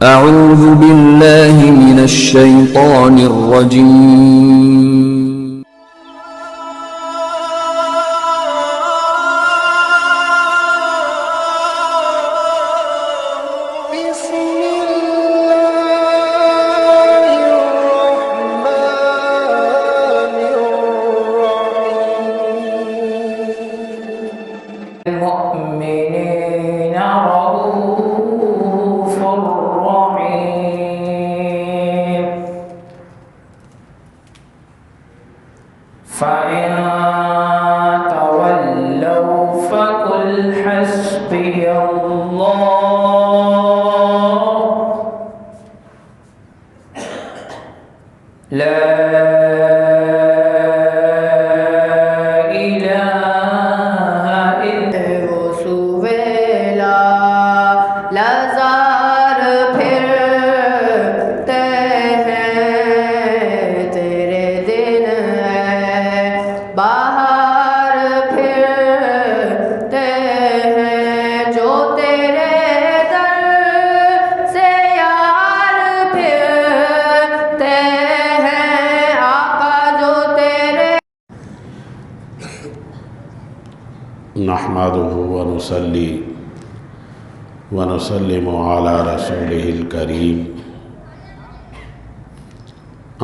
أعوذ بالله من الشيطان الرجيم. بسم الله الرحمن الرحيم. المؤمنين رؤوف رحيم. فإن تولوا فقل حسبي الله لا إله إلا هو. سویلا لازار پھرتے ہیں تیرے دن ہے باہر پھرتے ہیں جو تیرے در سے یار پھرتے ہیں آقا جو تیرے. نحمده ونصلي ونسلم على رسوله الكريم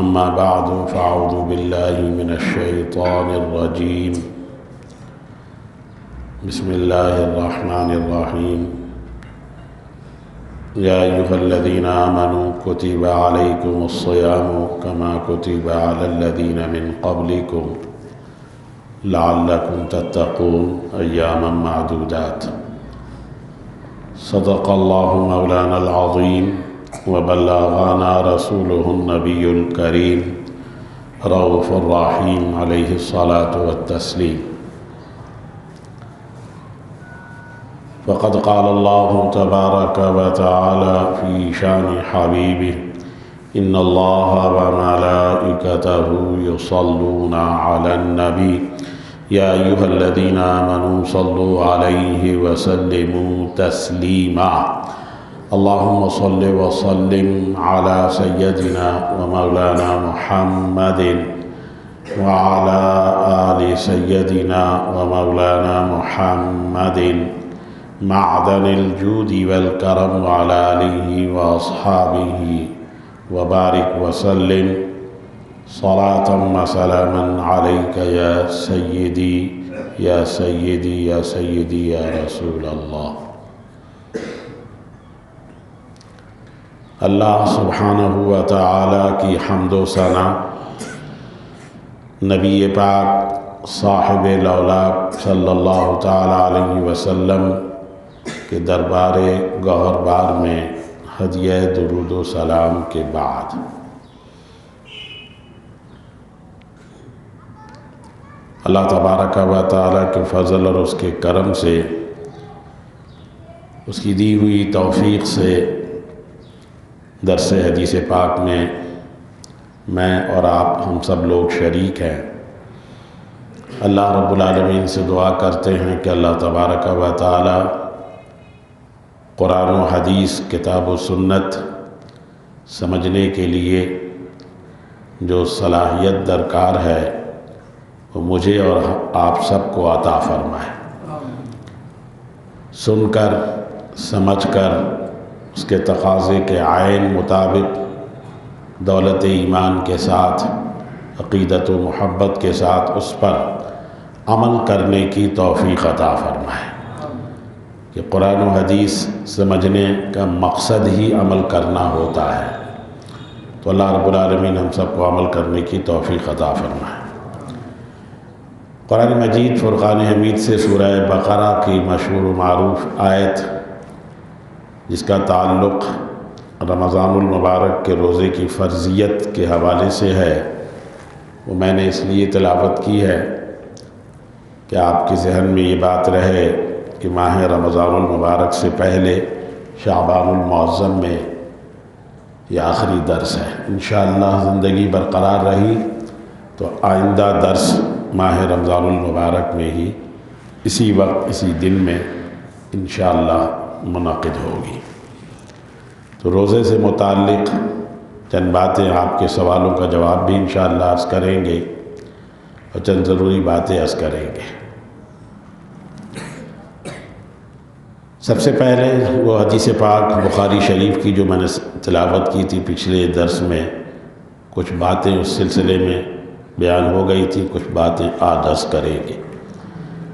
أما بعد فأعوذ بالله من الشيطان الرجيم. بسم الله الرحمن الرحيم. يا أيها الذين آمنوا كتب عليكم الصيام كما كتب على الذين من قبلكم لعلكم تتقون أياما معدودات. صدق الله مولانا العظيم وبلغنا رسوله النبي الكريم رؤوف الرحيم عليه الصلاة والتسليم. فقد قال الله تبارك وتعالى في شان حبيبه إن الله وملائكته يصلون على النبي يا أيها الذين آمنوا صلوا عليه وسلموا تسليما. اللهم صل وسلم على سيدنا ومولانا محمد وعلى آل سيدنا ومولانا محمد معدن الجود والكرم وعلى آله وأصحابه وبارك وسلم صلاة وسلاما عليك يا سيدي يا سيدي يا سيدي يا رسول الله. اللہ سبحانہ و تعالی کی حمد و ثنا نبی پاک صاحب لولاک صلی اللہ تعالی علیہ وسلم کے دربار گوہر بار میں ہدیہ درود و سلام کے بعد اللہ تبارک و تعالی کے فضل اور اس کے کرم سے اس کی دی ہوئی توفیق سے درس حدیث پاک میں میں اور آپ ہم سب لوگ شریک ہیں. اللہ رب العالمین سے دعا کرتے ہیں کہ اللہ تبارک و تعالی قرآن و حدیث کتاب و سنت سمجھنے کے لیے جو صلاحیت درکار ہے وہ مجھے اور آپ سب کو عطا فرمائے. سن کر سمجھ کر اس کے تقاضے کے عین مطابق دولت ایمان کے ساتھ عقیدت و محبت کے ساتھ اس پر عمل کرنے کی توفیق عطا فرمائے کہ قرآن و حدیث سمجھنے کا مقصد ہی عمل کرنا ہوتا ہے. تو اللہ رب العالمین ہم سب کو عمل کرنے کی توفیق عطا فرمائے. قرآن مجید فرقان حمید سے سورہ بقرہ کی مشہور و معروف آیت جس کا تعلق رمضان المبارک کے روزے کی فرضیت کے حوالے سے ہے وہ میں نے اس لیے تلاوت کی ہے کہ آپ کے ذہن میں یہ بات رہے کہ ماہ رمضان المبارک سے پہلے شعبان المعظم میں یہ آخری درس ہے. انشاءاللہ زندگی برقرار رہی تو آئندہ درس ماہ رمضان المبارک میں ہی اسی وقت اسی دن میں انشاءاللہ منعقد ہوگی. تو تو روزے سے متعلق چند باتیں، آپ کے سوالوں کا جواب بھی انشاءاللہ عرض کریں گے اور چند ضروری باتیں عرض کریں گے۔ سب سے پہلے وہ حدیث پاک بخاری شریف کی جو میں نے تلاوت کی تھی پچھلے درس میں، کچھ باتیں اس سلسلے میں بیان ہو گئی تھی، کچھ باتیں آج عرض کریں گے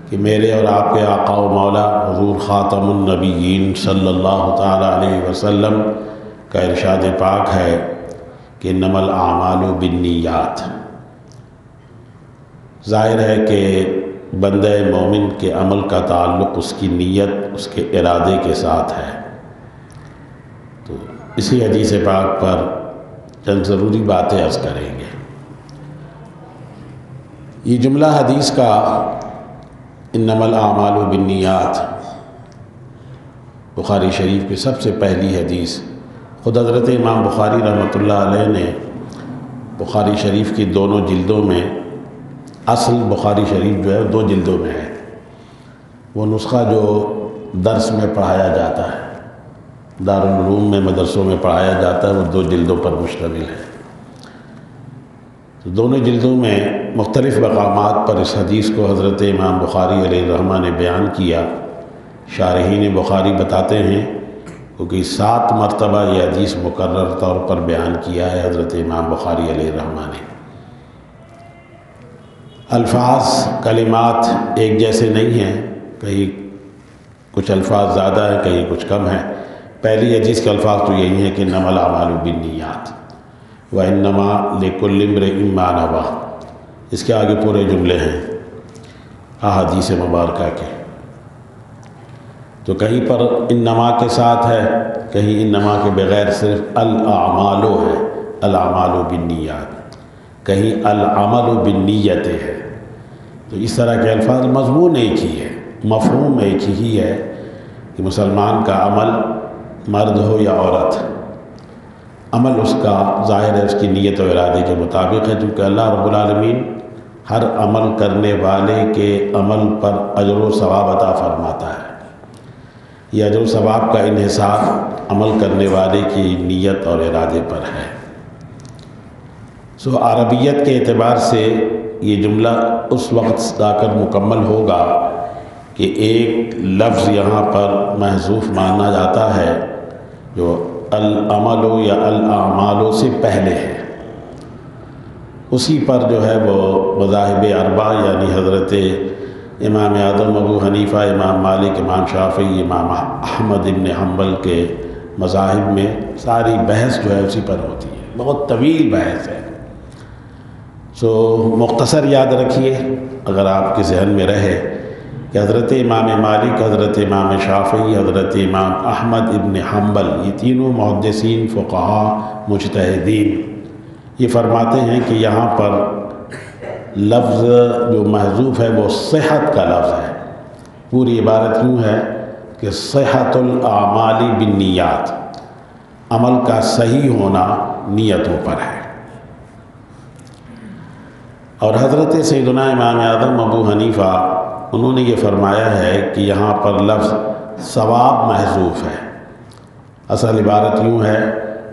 کہ میرے اور آپ کے آقا و مولا حضور خاتم النبیین صلی اللہ تعالیٰ علیہ وسلم کا ارشاد پاک ہے کہ انما الاعمال بالنیات۔ ظاہر ہے کہ بندہ مومن کے عمل کا تعلق اس کی نیت، اس کے ارادے کے ساتھ ہے۔ تو اسی حدیث پاک پر چند ضروری باتیں عرض کریں گے۔ یہ جملہ حدیث کا انما الاعمال بالنیات بخاری شریف کی سب سے پہلی حدیث، خود حضرت امام بخاری رحمۃ اللہ علیہ نے بخاری شریف کی دونوں جلدوں میں، اصل بخاری شریف جو ہے 2 جلدوں میں ہے، وہ نسخہ جو درس میں پڑھایا جاتا ہے، دارالعلوم میں مدرسوں میں پڑھایا جاتا ہے، وہ 2 جلدوں پر مشتمل ہے۔ تو دونوں جلدوں میں مختلف مقامات پر اس حدیث کو حضرت امام بخاری علیہ الرحمہ نے بیان کیا۔ شارحین بخاری بتاتے ہیں کیونکہ 7 مرتبہ یہ حدیث مکرر طور پر بیان کیا ہے حضرت امام بخاری علیہ الرحمہ نے۔ الفاظ، کلمات ایک جیسے نہیں ہیں، کہیں کچھ الفاظ زیادہ ہیں، کہیں کچھ کم ہیں۔ پہلی حدیث کے الفاظ تو یہی ہیں کہ انما الاعمال بالنیات وانما لکل امرئ ما نویٰ۔ اس کے آگے پورے جملے ہیں احادیث مبارکہ کے، تو کہیں پر انما کے ساتھ ہے، کہیں انما کے بغیر صرف الاعمال ہے، الاعمال بالنیات، کہیں العمل بالنیت ہے۔ تو اس طرح کے الفاظ، مضمون ایک ہی ہے، مفہوم ایک ہی ہے کہ مسلمان کا عمل، مرد ہو یا عورت، عمل اس کا ظاہر ہے اس کی نیت و ارادے کے مطابق ہے، کیونکہ اللہ رب العالمین ہر عمل کرنے والے کے عمل پر اجر و ثواب عطا فرماتا ہے۔ یہ اجر و ثواب کا انحصار عمل کرنے والے کی نیت اور ارادے پر ہے۔ عربیت کے اعتبار سے یہ جملہ اس وقت جا کر مکمل ہوگا کہ ایک لفظ یہاں پر محذوف مانا جاتا ہے جو العمل یا الاعمال سے پہلے ہے، اسی پر جو ہے وہ مذاہب اربعہ یعنی حضرت امام اعظم ابو حنیفہ، امام مالک، امام شافعی، امام احمد ابن حنبل کے مذاہب میں ساری بحث جو ہے اسی پر ہوتی ہے، بہت طویل بحث ہے۔ مختصر یاد رکھیے اگر آپ کے ذہن میں رہے کہ حضرت امام مالک، حضرت امام شافعی، حضرت امام احمد ابن حنبل، یہ تینوں محدثین، فقہا، مجتہدین، یہ فرماتے ہیں کہ یہاں پر لفظ جو محذوف ہے وہ صحت کا لفظ ہے۔ پوری عبارت یوں ہے کہ صحت الاعمال بالنیات، عمل کا صحیح ہونا نیتوں پر ہے۔ اور حضرت سیدنا امام اعظم ابو حنیفہ انہوں نے یہ فرمایا ہے کہ یہاں پر لفظ ثواب محذوف ہے۔ اصل عبارت یوں ہے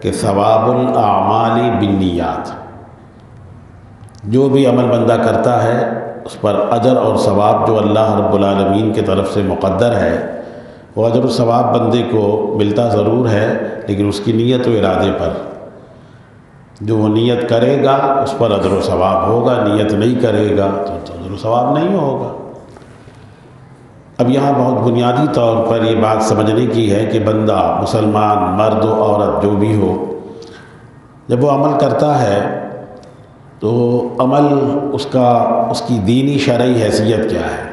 کہ ثواب الاعمال بالنیات، جو بھی عمل بندہ کرتا ہے اس پر اجر اور ثواب جو اللہ رب العالمین کی طرف سے مقدر ہے، وہ اجر و ثواب بندے کو ملتا ضرور ہے لیکن اس کی نیت و ارادے پر۔ جو وہ نیت کرے گا اس پر اجر و ثواب ہوگا، نیت نہیں کرے گا تو اجر و ثواب نہیں ہوگا۔ اب یہاں بہت بنیادی طور پر یہ بات سمجھنے کی ہے کہ بندہ، مسلمان، مرد و عورت جو بھی ہو، جب وہ عمل کرتا ہے تو عمل اس کی دینی شرعی حیثیت کیا ہے۔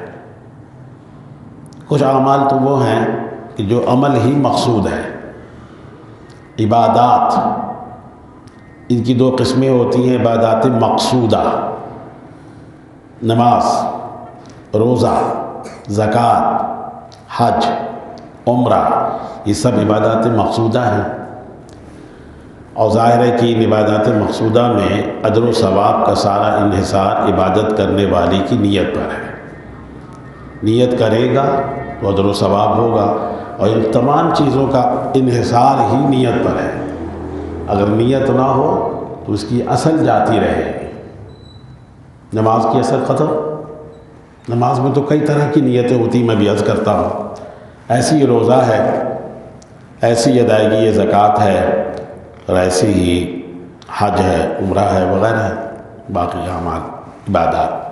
کچھ اعمال تو وہ ہیں کہ جو عمل ہی مقصود ہے۔ عبادات، ان کی 2 قسمیں ہوتی ہیں، عبادات مقصودہ، نماز، روزہ، زکوٰۃ، حج، عمرہ، یہ سب عبادات مقصودہ ہیں، اور ظاہر ہے کہ ان عبادات مقصودہ میں اجر و ثواب کا سارا انحصار عبادت کرنے والے کی نیت پر ہے۔ نیت کرے گا تو اجر و ثواب ہوگا، اور ان تمام چیزوں کا انحصار ہی نیت پر ہے۔ اگر نیت نہ ہو تو اس کی اصل جاتی رہے گی، نماز کی اصل ختم۔ نماز میں تو کئی طرح کی نیتیں ہوتی، میں بھی عرض کرتا ہوں، ایسی یہ روزہ ہے، ایسی ادائیگی یہ زکوٰۃ ہے، اور ایسی ہی حج ہے، عمرہ ہے، وغیرہ ہے، باقی اعمال عبادات۔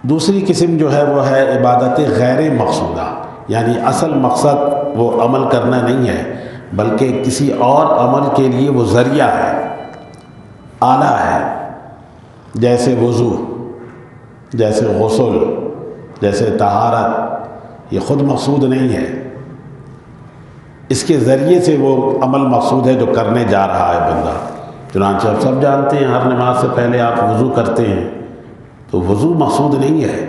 دوسری قسم جو ہے وہ ہے عبادت غیر مقصودہ، یعنی اصل مقصد وہ عمل کرنا نہیں ہے، بلکہ کسی اور عمل کے لیے وہ ذریعہ ہے، آلہ ہے، جیسے وضو، جیسے غسل، جیسے طہارت۔ یہ خود مقصود نہیں ہے، اس کے ذریعے سے وہ عمل مقصود ہے جو کرنے جا رہا ہے بندہ۔ چنانچہ آپ سب جانتے ہیں ہر نماز سے پہلے آپ وضو کرتے ہیں، تو وضو مقصود نہیں ہے،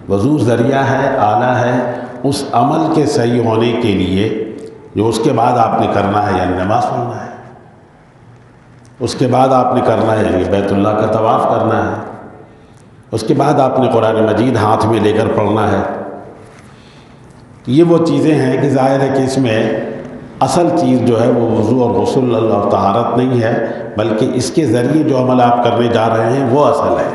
وضو ذریعہ ہے، آلہ ہے اس عمل کے صحیح ہونے کے لیے جو اس کے بعد آپ نے کرنا ہے، یعنی نماز پڑھنا ہے، اس کے بعد آپ نے کرنا ہے یعنی بیت اللہ کا طواف کرنا ہے، اس کے بعد آپ نے قرآن مجید ہاتھ میں لے کر پڑھنا ہے۔ یہ وہ چیزیں ہیں کہ ظاہر ہے کہ اس میں اصل چیز جو ہے وہ وضو اور غسل اور طہارت نہیں ہے، بلکہ اس کے ذریعے جو عمل آپ کرنے جا رہے ہیں وہ اصل ہے۔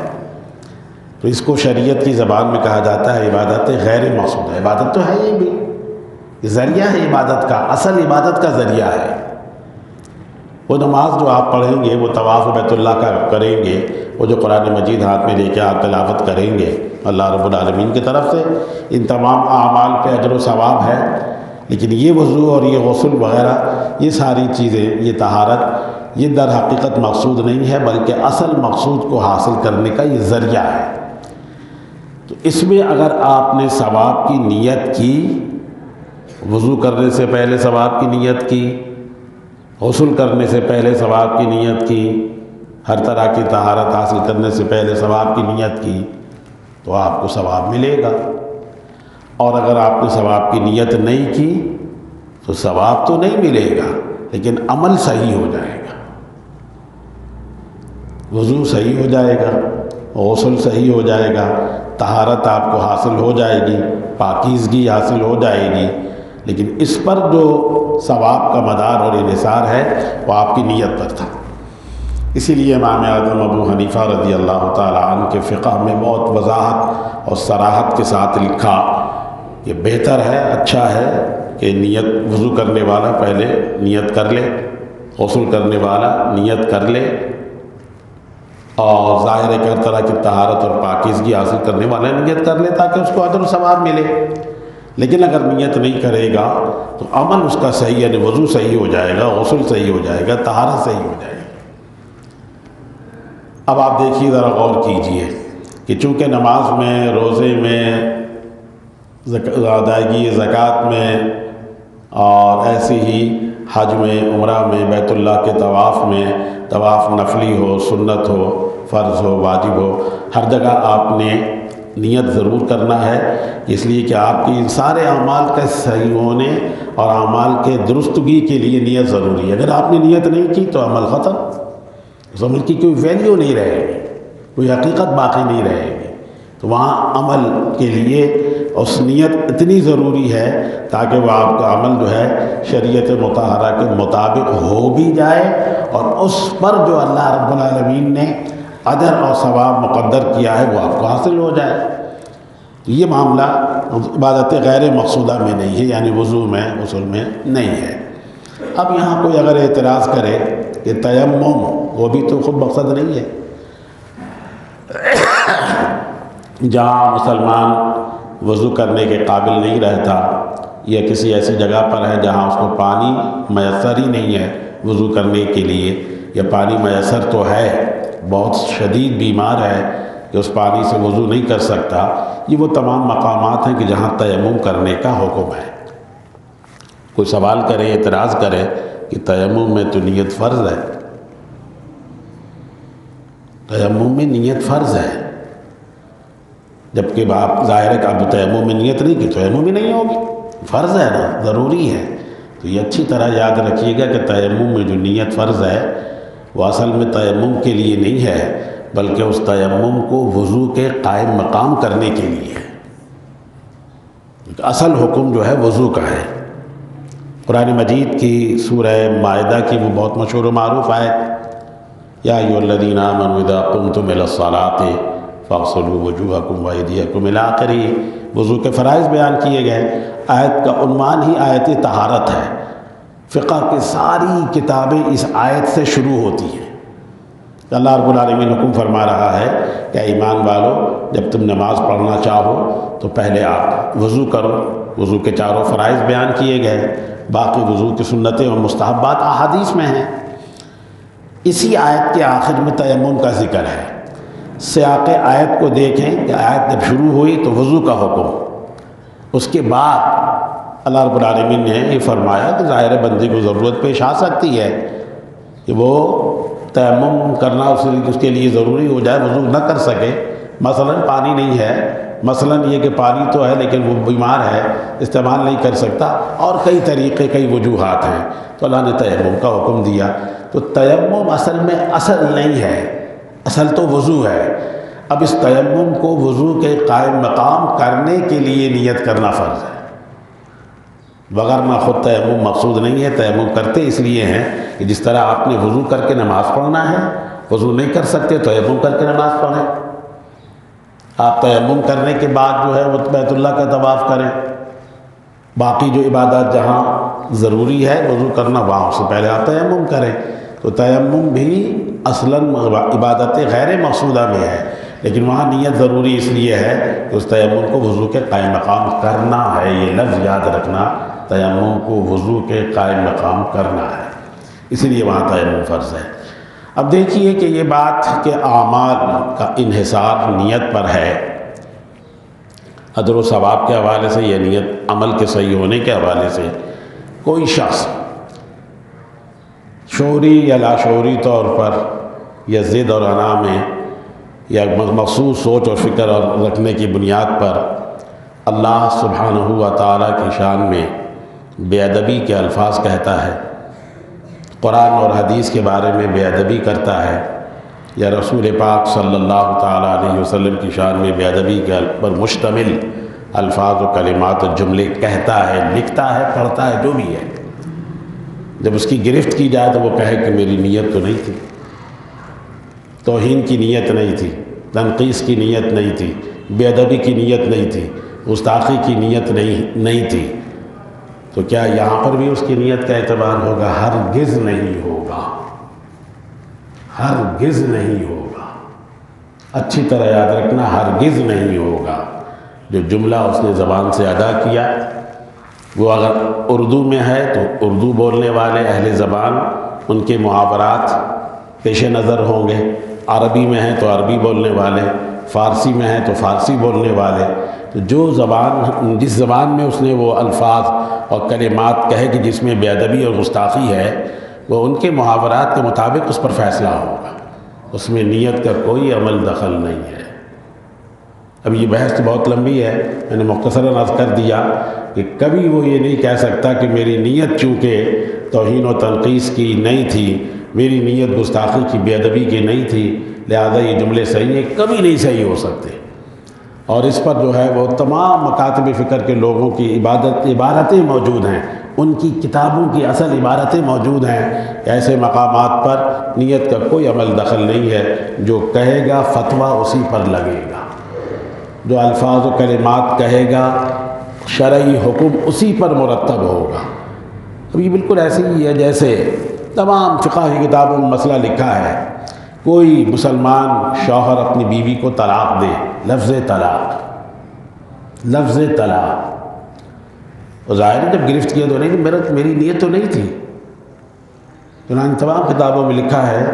تو اس کو شریعت کی زبان میں کہا جاتا ہے عبادت غیر مقصودہ۔ عبادت تو ہے یہ بھی، ذریعہ ہے عبادت کا، اصل عبادت کا ذریعہ ہے۔ وہ نماز جو آپ پڑھیں گے، وہ طواف بیت اللہ کا کریں گے، وہ جو قرآن مجید ہاتھ میں لے کے آپ تلاوت کریں گے اللہ رب العالمین کی طرف سے، ان تمام اعمال پہ اجر و ثواب ہے۔ لیکن یہ وضو اور یہ غسل وغیرہ، یہ ساری چیزیں، یہ طہارت، یہ در حقیقت مقصود نہیں ہے، بلکہ اصل مقصود کو حاصل کرنے کا یہ ذریعہ ہے۔ تو اس میں اگر آپ نے ثواب کی نیت کی، وضو کرنے سے پہلے ثواب کی نیت کی، غسل کرنے سے پہلے ثواب کی نیت کی، ہر طرح کی طہارت حاصل کرنے سے پہلے ثواب کی نیت کی، تو آپ کو ثواب ملے گا۔ اور اگر آپ نے ثواب کی نیت نہیں کی تو ثواب تو نہیں ملے گا، لیکن عمل صحیح ہو جائے گا، وضو صحیح ہو جائے گا، غسل صحیح ہو جائے گا، طہارت آپ کو حاصل ہو جائے گی، پاکیزگی حاصل ہو جائے گی۔ لیکن اس پر جو ثواب کا مدار اور انحصار ہے وہ آپ کی نیت پر تھا۔ اسی لیے امام اعظم ابو حنیفہ رضی اللہ تعالیٰ عنہ کے فقہ میں بہت وضاحت اور صراحت کے ساتھ لکھا کہ بہتر ہے، اچھا ہے کہ نیت، وضو کرنے والا پہلے نیت کر لے، غسل کرنے والا نیت کر لے، اور ظاہر ہے کہ ہر طرح کی طہارت اور پاکیزگی حاصل کرنے والا نیت کر لے تاکہ اس کو اجر و ثواب ملے۔ لیکن اگر نیت نہیں کرے گا تو عمل اس کا صحیح، یعنی وضو صحیح ہو جائے گا، غسل صحیح ہو جائے گا، طہارت صحیح ہو جائے گی۔ اب آپ دیکھیے، ذرا غور کیجئے کہ چونکہ نماز میں، روزے میں، ادائیگی زکوٰۃ میں، اور ایسے ہی حج میں، عمرہ میں، بیت اللہ کے طواف میں، طواف نفلی ہو، سنت ہو، فرض ہو، واجب ہو، ہر جگہ آپ نے نیت ضرور کرنا ہے، اس لیے کہ آپ کی ان سارے اعمال کے صحیح ہونے اور اعمال کے درستگی کے لیے نیت ضروری ہے۔ اگر آپ نے نیت نہیں کی تو عمل ختم، اس عمل کی کوئی ویلیو نہیں رہے گی، کوئی حقیقت باقی نہیں رہے گی۔ تو وہاں عمل کے لیے اس نیت اتنی ضروری ہے تاکہ وہ آپ کا عمل جو ہے شریعت مطہرہ کے مطابق ہو بھی جائے، اور اس پر جو اللہ رب العالمین نے اجر اور ثواب مقدر کیا ہے وہ آپ کو حاصل ہو جائے۔ یہ معاملہ عبادت غیر مقصودہ میں نہیں ہے، یعنی وضو میں، غسل میں نہیں ہے۔ اب یہاں کوئی اگر اعتراض کرے کہ تیمم، وہ بھی تو خود مقصد نہیں ہے۔ جہاں مسلمان وضو کرنے کے قابل نہیں رہتا، یا کسی ایسی جگہ پر ہے جہاں اس کو پانی میسر ہی نہیں ہے وضو کرنے کے لیے، یا پانی میسر تو ہے، بہت شدید بیمار ہے کہ اس پانی سے وضو نہیں کر سکتا، یہ وہ تمام مقامات ہیں کہ جہاں تیمم کرنے کا حکم ہے۔ کوئی سوال کرے، اعتراض کرے کہ تیمم میں تو نیت فرض ہے، تیمم میں نیت فرض ہے، جبکہ آپ ظاہر ہے کہ اب تیمم میں نیت نہیں کی، تیمم بھی نہیں ہوگی، فرض ہے نا، ضروری ہے۔ تو یہ اچھی طرح یاد رکھیے گا کہ تیمم میں جو نیت فرض ہے وہ اصل میں تیمم کے لیے نہیں ہے، بلکہ اس تیمم کو وضو کے قائم مقام کرنے کے لیے ہے۔ اصل حکم جو ہے وضو کا ہے۔ قرآن مجید کی سورہ مائدہ کی وہ بہت مشہور و معروف آیت، یا ایھا الذین آمنوا اذا قمتم الی الصلاۃ فاغسلوا وجوہکم وایدیکم الی آخرہ، وضو کے فرائض بیان کیے گئے۔ آیت کا عنوان ہی آیت طہارت ہے۔ فقہ کی ساری کتابیں اس آیت سے شروع ہوتی ہیں۔ اللہ رب العالمین حکم فرما رہا ہے کہ ایمان والو، جب تم نماز پڑھنا چاہو تو پہلے آپ وضو کرو۔ وضو کے چاروں فرائض بیان کیے گئے، باقی وضو کی سنتیں اور مستحبات احادیث میں ہیں۔ اسی آیت کے آخر میں تیمم کا ذکر ہے۔ سیاق آیت کو دیکھیں کہ آیت جب شروع ہوئی تو وضو کا حکم، اس کے بعد اللہ رب العالمین نے یہ فرمایا کہ ظاہر بندے کو ضرورت پیش آ سکتی ہے کہ وہ تیمم کرنا اس کے لیے ضروری ہو جائے، وضو نہ کر سکے، مثلا پانی نہیں ہے، مثلا یہ کہ پانی تو ہے لیکن وہ بیمار ہے، استعمال نہیں کر سکتا، اور کئی طریقے، کئی وجوہات ہیں، تو اللہ نے تیمم کا حکم دیا۔ تو تیمم اصل میں اصل نہیں ہے، اصل تو وضو ہے۔ اب اس تیمم کو وضو کے قائم مقام کرنے کے لیے نیت کرنا فرض ہے، وگرنہ خود تیمم مقصود نہیں ہے۔ تیمم کرتے اس لیے ہیں کہ جس طرح آپ نے وضو کر کے نماز پڑھنا ہے، وضو نہیں کر سکتے تو تیمم کر کے نماز پڑھیں۔ آپ تیمم کرنے کے بعد جو ہے وہ بیت اللہ کا طواف کریں، باقی جو عبادات جہاں ضروری ہے وضو کرنا، وہاں سے پہلے آپ تیمم کریں۔ تو تیمم بھی اصلاً عبادت غیر مقصودہ میں ہے، لیکن وہاں نیت ضروری اس لیے ہے کہ اس تیمم کو وضو کے قائم مقام کرنا ہے۔ یہ لفظ یاد رکھنا، تیمم کو وضو کے قائم مقام کرنا ہے، اسی لیے وہاں تیمم فرض ہے۔ اب دیکھیے کہ یہ بات کہ اعمال کا انحصار نیت پر ہے، اجر و ثواب کے حوالے سے یا نیت عمل کے صحیح ہونے کے حوالے سے کوئی شخص شعوری یا لاشعوری طور پر یا ضد اور انا میں یا مخصوص سوچ اور فکر اور رکھنے کی بنیاد پر اللہ سبحانہ و تعالیٰ کی شان میں بے ادبی کے الفاظ کہتا ہے، قرآن اور حدیث کے بارے میں بے ادبی کرتا ہے، یا رسول پاک صلی اللہ تعالیٰ علیہ وسلم کی شان میں بے ادبی کے پر مشتمل الفاظ و کلمات و جملے کہتا ہے، لکھتا ہے، پڑھتا ہے، جو بھی ہے، جب اس کی گرفت کی جائے تو وہ کہے کہ میری نیت تو نہیں تھی، توہین کی نیت نہیں تھی، تنقیص کی نیت نہیں تھی، بے ادبی کی نیت نہیں تھی، گستاخی کی نیت نہیں تھی، تو کیا یہاں پر بھی اس کی نیت کا اعتبار ہوگا؟ ہرگز نہیں ہوگا، ہرگز نہیں ہوگا۔ اچھی طرح یاد رکھنا، ہرگز نہیں ہوگا۔ جو جملہ اس نے زبان سے ادا کیا، وہ اگر اردو میں ہے تو اردو بولنے والے اہل زبان ان کے محاورات پیش نظر ہوں گے، عربی میں ہیں تو عربی بولنے والے، فارسی میں ہیں تو فارسی بولنے والے، تو جو زبان جس زبان میں اس نے وہ الفاظ اور کلمات کہے کہ جس میں بے ادبی اور گستاخی ہے، وہ ان کے محاورات کے مطابق اس پر فیصلہ ہوگا، اس میں نیت کا کوئی عمل دخل نہیں ہے۔ اب یہ بحث تو بہت لمبی ہے، میں نے مختصراً عرض کر دیا کہ کبھی وہ یہ نہیں کہہ سکتا کہ میری نیت چونکہ توہین و تنقیص کی نہیں تھی، میری نیت گستاخی کی، بے ادبی کی نہیں تھی، لہذا یہ جملے صحیح ہیں، کبھی نہیں صحیح ہو سکتے۔ اور اس پر جو ہے وہ تمام مکاتب فکر کے لوگوں کی عبارتیں موجود ہیں، ان کی کتابوں کی اصل عبارتیں موجود ہیں کہ ایسے مقامات پر نیت کا کوئی عمل دخل نہیں ہے، جو کہے گا فتویٰ اسی پر لگے گا، جو الفاظ و کلمات کہے گا شرعی حکم اسی پر مرتب ہوگا۔ اب یہ بالکل ایسے ہی ہے جیسے تمام فقہ کی کتابوں میں مسئلہ لکھا ہے، کوئی مسلمان شوہر اپنی بیوی کو طلاق دے، لفظ طلاق، اور ظاہر ہے جب گرفت کیا تو نہیں، میری نیت تو نہیں تھی۔ چنانچہ تمام کتابوں میں لکھا ہے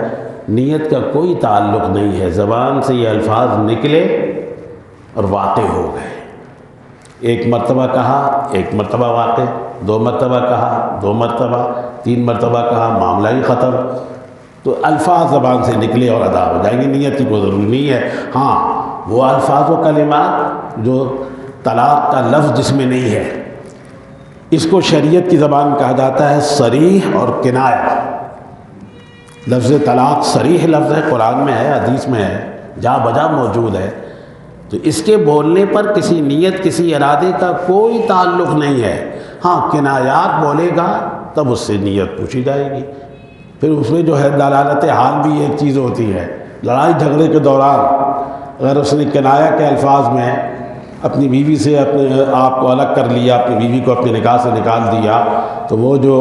نیت کا کوئی تعلق نہیں ہے، زبان سے یہ الفاظ نکلے اور واقع ہو گئے، ایک مرتبہ کہا، ایک مرتبہ واقع، دو مرتبہ کہا، دو مرتبہ، تین مرتبہ کہا، معاملہ ہی ختم۔ تو الفاظ زبان سے نکلے اور ادا ہو جائیں گے، نیت کی کوئی ضروری نہیں ہے۔ ہاں وہ الفاظ و کلمات جو طلاق کا لفظ جس میں نہیں ہے، اس کو شریعت کی زبان کہا جاتا ہے صریح اور کنایہ۔ لفظ طلاق صریح لفظ ہے، قرآن میں ہے، حدیث میں ہے، جا بجا موجود ہے، تو اس کے بولنے پر کسی نیت کسی ارادے کا کوئی تعلق نہیں ہے۔ ہاں کنایات بولے گا تب اس سے نیت پوچھی جائے گی۔ پھر اس میں جو ہے دلالت حال بھی ایک چیز ہوتی ہے۔ لڑائی جھگڑے کے دوران اگر اس نے کنایا کے الفاظ میں اپنی بیوی سے اپنے آپ کو الگ کر لیا، اپنی بیوی کو اپنے نکاح سے نکال دیا، تو وہ جو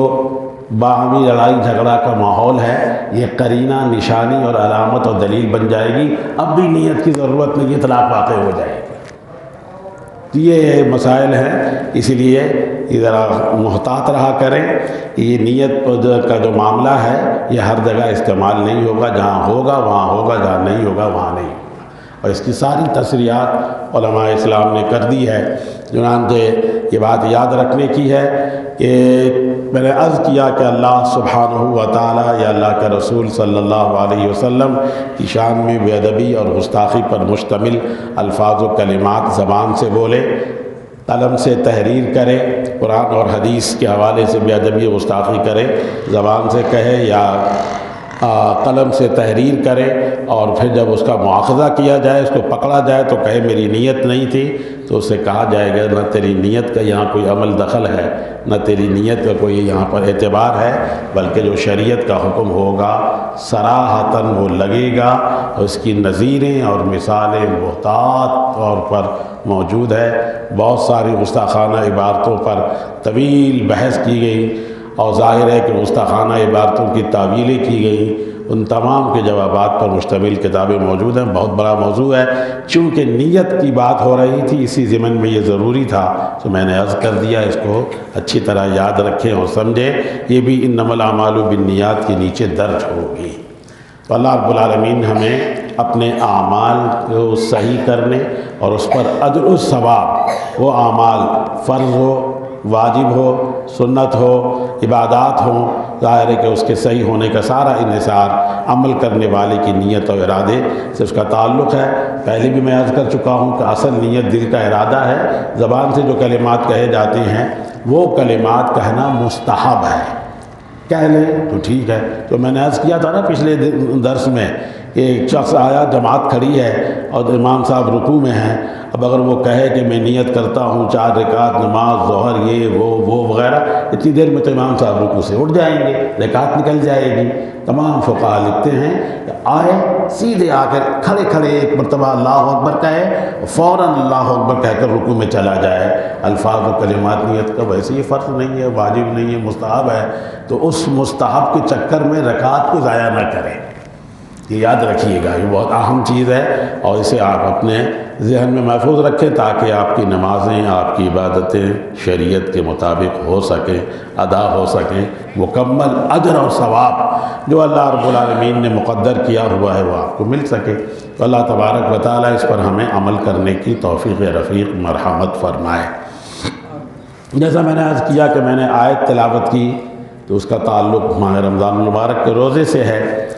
باہمی لڑائی جھگڑا کا ماحول ہے یہ قرینہ، نشانی اور علامت اور دلیل بن جائے گی۔ اب بھی نیت کی ضرورت نہیں، طلاق واقع ہو جائے گی۔ یہ مسائل ہیں، اسی لیے ذرا محتاط رہا کریں۔ یہ نیت کا جو معاملہ ہے یہ ہر جگہ استعمال نہیں ہوگا، جہاں ہوگا وہاں ہوگا، جہاں نہیں ہوگا وہاں نہیں ہوگا، اور اس کی ساری تصریحات علماء اسلام نے کر دی ہے۔ چنانچہ یہ بات یاد رکھنے کی ہے کہ میں نے عرض کیا کہ اللہ سبحانہ و تعالیٰ یا اللہ کے رسول صلی اللہ علیہ وسلم کی شان میں بے ادبی اور گستاخی پر مشتمل الفاظ و کلمات زبان سے بولے، قلم سے تحریر کرے، قرآن اور حدیث کے حوالے سے بے ادبی گستاخی کرے، زبان سے کہے یا قلم سے تحریر کرے، اور پھر جب اس کا مواخذہ کیا جائے، اس کو پکڑا جائے تو کہے میری نیت نہیں تھی، تو اسے کہا جائے گا نہ تیری نیت کا یہاں کوئی عمل دخل ہے، نہ تیری نیت کا کوئی یہاں پر اعتبار ہے، بلکہ جو شریعت کا حکم ہوگا صراحتاً وہ لگے گا۔ اس کی نظیریں اور مثالیں محتاط طور پر موجود ہے۔ بہت ساری گستاخانہ عبارتوں پر طویل بحث کی گئی، اور ظاہر ہے کہ گستاخانہ عبارتوں کی تعویلیں کی گئیں۔ ان تمام کے جوابات پر مشتمل کتابیں موجود ہیں، بہت بڑا موضوع ہے۔ چونکہ نیت کی بات ہو رہی تھی، اسی ضمن میں یہ ضروری تھا تو میں نے عرض کر دیا، اس کو اچھی طرح یاد رکھیں اور سمجھیں۔ یہ بھی انما الاعمال بالنیات کے نیچے درج ہوگی۔ تو اللہ رب العالمین ہمیں اپنے اعمال کو صحیح کرنے اور اس پر اجر و ثواب، وہ اعمال فرض ہو، واجب ہو، سنت ہو، عبادات ہوں، ظاہر ہے کہ اس کے صحیح ہونے کا سارا انحصار عمل کرنے والے کی نیت اور ارادے سے اس کا تعلق ہے۔ پہلے بھی میں عرض کر چکا ہوں کہ اصل نیت دل کا ارادہ ہے۔ زبان سے جو کلمات کہے جاتے ہیں وہ کلمات کہنا مستحب ہے، کہہ لیں تو ٹھیک ہے۔ تو میں نے عرض کیا تھا نا پچھلے درس میں کہ ایک شخص آیا، جماعت کھڑی ہے اور امام صاحب رکوع میں ہیں، اب اگر وہ کہے کہ میں نیت کرتا ہوں 4 رکعت نماز ظہر یہ وہ وغیرہ، اتنی دیر میں تو امام صاحب رکوع سے اٹھ جائیں گے، رکعت نکل جائے گی۔ تمام فقہاء لکھتے ہیں کہ آئے سیدھے آ کر کھڑے کھڑے ایک مرتبہ اللہ اکبر کہے، فوراً اللہ اکبر کہہ کر رکوع میں چلا جائے۔ الفاظ و کلمات نیت کا ویسے ہی فرض نہیں ہے، واجب نہیں ہے، مستحب ہے، تو اس مستحب کے چکر میں رکعت کو ضائع نہ کریں۔ یہ یاد رکھیے گا، یہ بہت اہم چیز ہے، اور اسے آپ اپنے ذہن میں محفوظ رکھیں تاکہ آپ کی نمازیں، آپ کی عبادتیں شریعت کے مطابق ہو سکیں، ادا ہو سکیں، مکمل اجر اور ثواب جو اللہ رب العالمین نے مقدر کیا ہوا ہے وہ آپ کو مل سکے۔ تو اللہ تبارک و تعالیٰ اس پر ہمیں عمل کرنے کی توفیق رفیق مرحمت فرمائے۔ جیسا میں نے عرض کیا کہ میں نے آیت تلاوت کی تو اس کا تعلق ماہ رمضان المبارک کے روزے سے ہے،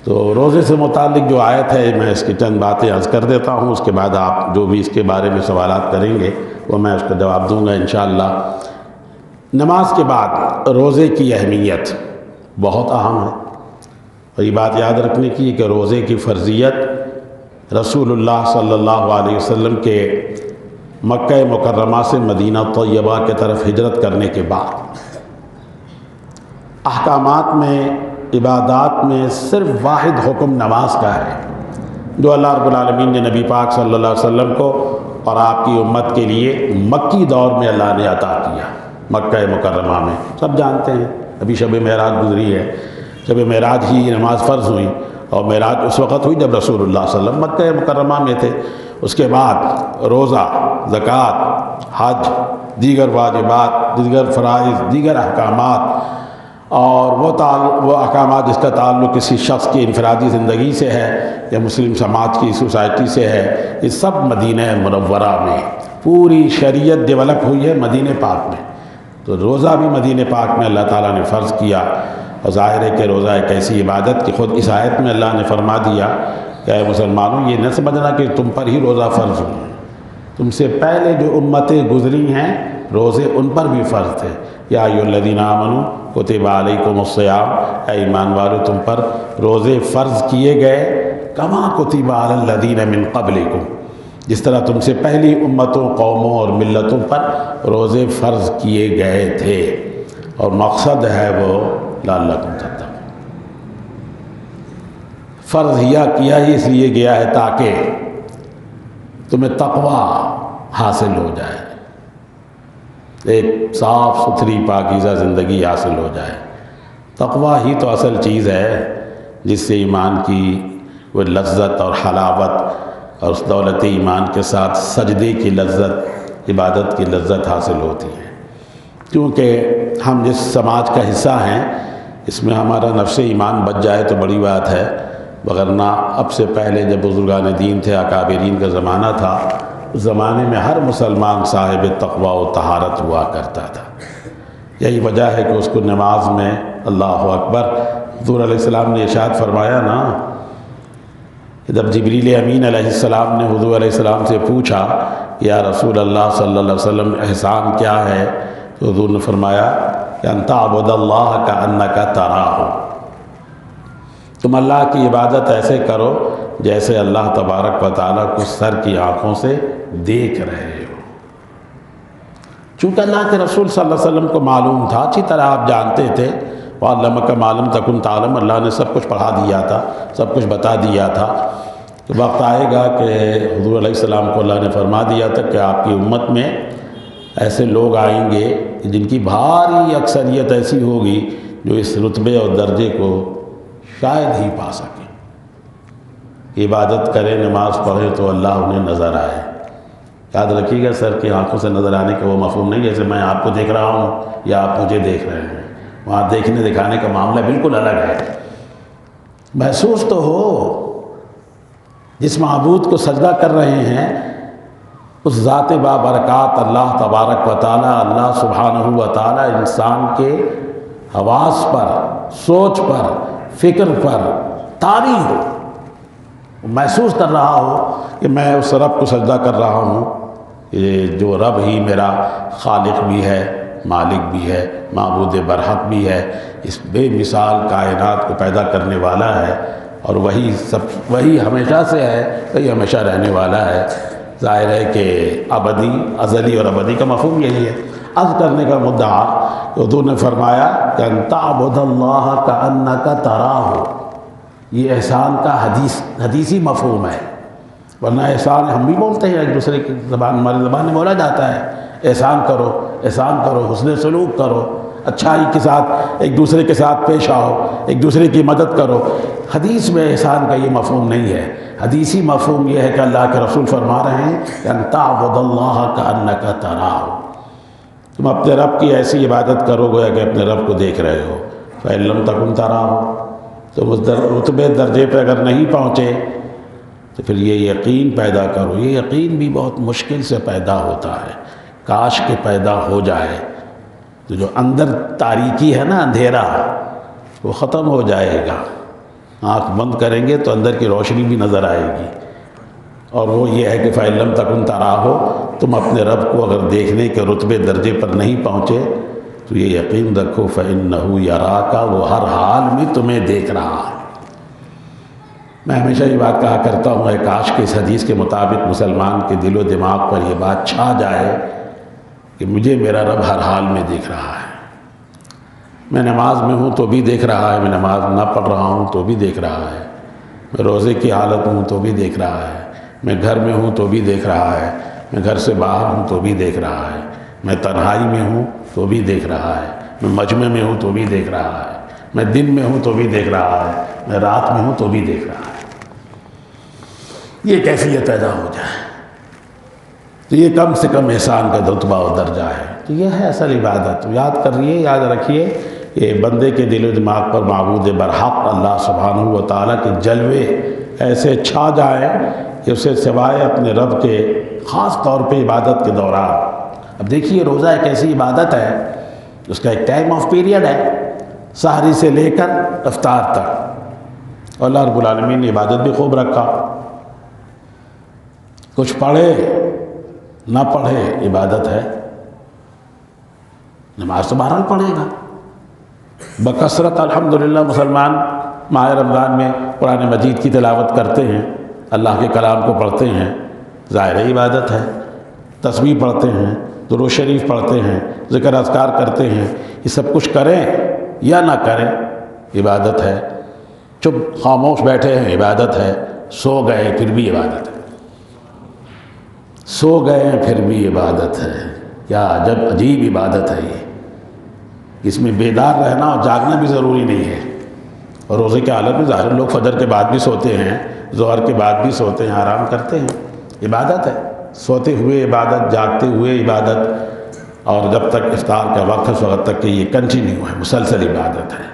تو روزے سے متعلق جو آیت ہے میں اس کی چند باتیں عرض کر دیتا ہوں، اس کے بعد آپ جو بھی اس کے بارے میں سوالات کریں گے وہ میں اس کا جواب دوں گا انشاءاللہ۔ نماز کے بعد روزے کی اہمیت بہت اہم ہے، اور یہ بات یاد رکھنے کی کہ روزے کی فرضیت رسول اللہ صلی اللہ علیہ وسلم کے مکہ مکرمہ سے مدینہ طیبہ کی طرف ہجرت کرنے کے بعد احکامات میں، عبادات میں صرف واحد حکم نماز کا ہے، جو اللہ رب العالمین نے نبی پاک صلی اللہ علیہ وسلم کو اور آپ کی امت کے لیے مکی دور میں اللہ نے عطا کیا۔ مکہ مکرمہ میں سب جانتے ہیں، ابھی شب معراج گزری ہے، شب معراج ہی نماز فرض ہوئی، اور معراج اس وقت ہوئی جب رسول اللہ صلی اللہ علیہ وسلم مکہ مکرمہ میں تھے۔ اس کے بعد روزہ، زکوٰۃ، حج، دیگر واجبات، دیگر فرائض، دیگر احکامات، اور وہ احکامات جس کا تعلق کسی شخص کی انفرادی زندگی سے ہے یا مسلم سماج کی سوسائٹی سے ہے، یہ سب مدینہ منورہ میں پوری شریعت ڈیولپ ہوئی ہے مدینہ پاک میں۔ تو روزہ بھی مدینہ پاک میں اللہ تعالیٰ نے فرض کیا، اور ظاہر ہے کہ روزہ ایک ایسی عبادت کہ خود اس آیت میں اللہ نے فرما دیا کہ اے مسلمانوں یہ نہ سمجھنا کہ تم پر ہی روزہ فرض ہو، تم سے پہلے جو امتیں گزری ہیں روزے ان پر بھی فرض تھے۔ یا ایھا الذین آمنوا کتب علیکم الصیام، اے ایمان والو تم پر روزے فرض کیے گئے، کما کتب علی الذین من قبلکم، جس طرح تم سے پہلی امتوں، قوموں اور ملتوں پر روزے فرض کیے گئے تھے، اور مقصد ہے وہ لعلکم تتقون۔ فرض کیا ہی اس لیے گیا ہے تاکہ تمہیں تقوی حاصل ہو جائے، ایک صاف ستھری پاکیزہ زندگی حاصل ہو جائے۔ تقوی ہی تو اصل چیز ہے جس سے ایمان کی وہ لذت اور حلاوت اور اس دولت ایمان کے ساتھ سجدے کی لذت، عبادت کی لذت حاصل ہوتی ہے۔ کیونکہ ہم جس سماج کا حصہ ہیں اس میں ہمارا نفس ایمان بچ جائے تو بڑی بات ہے، وگرنہ اب سے پہلے جب بزرگان دین تھے، اکابرین کا زمانہ تھا، اس زمانے میں ہر مسلمان صاحب تقوی و طہارت ہوا کرتا تھا۔ یہی وجہ ہے کہ اس کو نماز میں اللہ اکبر، حضور علیہ السلام نے ارشاد فرمایا نا، جب جبریل امین علیہ السلام نے حضور علیہ السلام سے پوچھا یا رسول اللہ صلی اللہ علیہ وسلم احسان کیا ہے، تو حضور نے فرمایا کہ ان تعبد اللہ کأنک تراہ، تم اللہ کی عبادت ایسے کرو جیسے اللہ تبارک و تعالیٰ کو سر کی آنکھوں سے دیکھ رہے ہو۔ چونکہ اللہ کے رسول صلی اللہ علیہ وسلم کو معلوم تھا، اچھی طرح آپ جانتے تھے، وَعَلَّمَكَ مَا لَمْ تَكُنْ تَعْلَمْ، اللہ نے سب کچھ پڑھا دیا تھا، سب کچھ بتا دیا تھا۔ تو وقت آئے گا کہ حضور علیہ السلام کو اللہ نے فرما دیا تھا کہ آپ کی امت میں ایسے لوگ آئیں گے جن کی بھاری اکثریت ایسی ہوگی جو اس رتبے اور درجے کو شاید ہی پا سکیں، عبادت کریں، نماز پڑھیں تو اللہ انہیں نظر آئے۔ یاد رکھیے گا، سر کی آنکھوں سے نظر آنے کا وہ مفہوم نہیں جیسے میں آپ کو دیکھ رہا ہوں یا آپ مجھے دیکھ رہے ہیں، وہاں دیکھنے دکھانے کا معاملہ بالکل الگ ہے۔ محسوس تو ہو، جس معبود کو سجدہ کر رہے ہیں اس ذات بابرکات اللہ تبارک و تعالیٰ، اللہ سبحانہ و تعالیٰ انسان کے حواس پر، سوچ پر، فکر پر طاری ہو، محسوس کر رہا ہو کہ میں اس رب کو سجدہ کر رہا ہوں، یہ جو رب ہی میرا خالق بھی ہے، مالک بھی ہے، معبود برحق بھی ہے، اس بے مثال کائنات کو پیدا کرنے والا ہے، اور وہی ہمیشہ سے ہے، وہی ہمیشہ رہنے والا ہے۔ ظاہر ہے کہ ابدی، ازلی اور ابدی کا مفہوم یہی ہے۔ عرض کرنے کا مدعا کہ حضور نے فرمایا کہ ان تعبد اللہ کأنک تراہ، یہ احسان کا حدیثی مفہوم ہے، ورنہ احسان ہم بھی بولتے ہیں، ایک دوسرے کی زبان، ہماری زبان میں بولا جاتا ہے، احسان کرو، احسان کرو، حسن سلوک کرو، اچھائی کے ساتھ ایک دوسرے کے ساتھ پیش آؤ، ایک دوسرے کی مدد کرو۔ حدیث میں احسان کا یہ مفہوم نہیں ہے، حدیثی مفہوم یہ ہے کہ اللہ کے رسول فرما رہے ہیں کہ ان تعبد اللہ کأنک تراہ، تم اپنے رب کی ایسی عبادت کرو گویا کہ اپنے رب کو دیکھ رہے ہو۔ فَإِن لَمْ تَكُنْ تَرَاهُ، تم اس رتبے درجے پہ اگر نہیں پہنچے تو پھر یہ یقین پیدا کرو۔ یہ یقین بھی بہت مشکل سے پیدا ہوتا ہے، کاش کہ پیدا ہو جائے تو جو اندر تاریکی ہے نا، اندھیرا، وہ ختم ہو جائے گا۔ آنکھ بند کریں گے تو اندر کی روشنی بھی نظر آئے گی، اور وہ یہ ہے کہ فَإِن لَمْ تَكُنْ تَرَاهُ، تم اپنے رب کو اگر دیکھنے کے رتبے درجے پر نہیں پہنچے تو یہ یقین رکھو فَإِنَّهُ يَرَاكَ، وہ ہر حال میں تمہیں دیکھ رہا ہے۔ میں ہمیشہ یہ بات کہا کرتا ہوں، اے کاش کہ اس حدیث کے مطابق مسلمان کے دل و دماغ پر یہ بات چھا جائے کہ مجھے میرا رب ہر حال میں دیکھ رہا ہے۔ میں نماز میں ہوں تو بھی دیکھ رہا ہے، میں نماز نہ پڑھ رہا ہوں تو بھی دیکھ رہا ہے، میں روزے کی حالت میں ہوں تو بھی دیکھ رہا ہے، میں گھر میں ہوں تو بھی دیکھ رہا ہے، میں گھر سے باہر ہوں تو بھی دیکھ رہا ہے، میں تنہائی میں ہوں تو بھی دیکھ رہا ہے، میں مجمع میں ہوں تو بھی دیکھ رہا ہے، میں دن میں ہوں تو بھی دیکھ رہا ہے، میں رات میں ہوں تو بھی دیکھ رہا ہے۔ یہ کیفیت پیدا ہو جائے تو یہ کم سے کم احسان کا رتبہ و درجہ ہے۔ تو یہ ہے اصل عبادت۔ یاد کریے، یاد رکھیے، یہ بندے کے دل و دماغ پر معبود برحق اللہ سبحانہ و تعالیٰ کے جلوے ایسے چھا جائیں کہ اسے سوائے اپنے رب کے، خاص طور پہ عبادت کے دوران، اب دیکھیے روزہ ایک ایسی عبادت ہے، اس کا ایک ٹائم آف پیریڈ ہے، سحری سے لے کر افطار تک، اور اللہ رب العالمین نے عبادت بھی خوب رکھا۔ کچھ پڑھے نہ پڑھے عبادت ہے، نماز تو بہرحال پڑھے گا بکثرت۔ الحمدللہ مسلمان ماہ رمضان میں قرآن مجید کی تلاوت کرتے ہیں، اللہ کے کلام کو پڑھتے ہیں، ظاہر عبادت ہے۔ تسبیح پڑھتے ہیں، درود شریف پڑھتے ہیں، ذکر اذکار کرتے ہیں، یہ سب کچھ کریں یا نہ کریں عبادت ہے۔ چپ خاموش بیٹھے ہیں عبادت ہے، سو گئے پھر بھی عبادت ہے، سو گئے پھر بھی عبادت ہے۔ کیا عجب عجیب عبادت ہے یہ، اس میں بیدار رہنا اور جاگنا بھی ضروری نہیں ہے۔ اور روزے کے حالت میں ظاہر لوگ فجر کے بعد بھی سوتے ہیں، ظہر کے بعد بھی سوتے ہیں، آرام کرتے ہیں، عبادت ہے۔ سوتے ہوئے عبادت، جاگتے ہوئے عبادت، اور جب تک افطار کا وقت ہے اس وقت تک کہ یہ کنٹینیو ہے، مسلسل عبادت ہے۔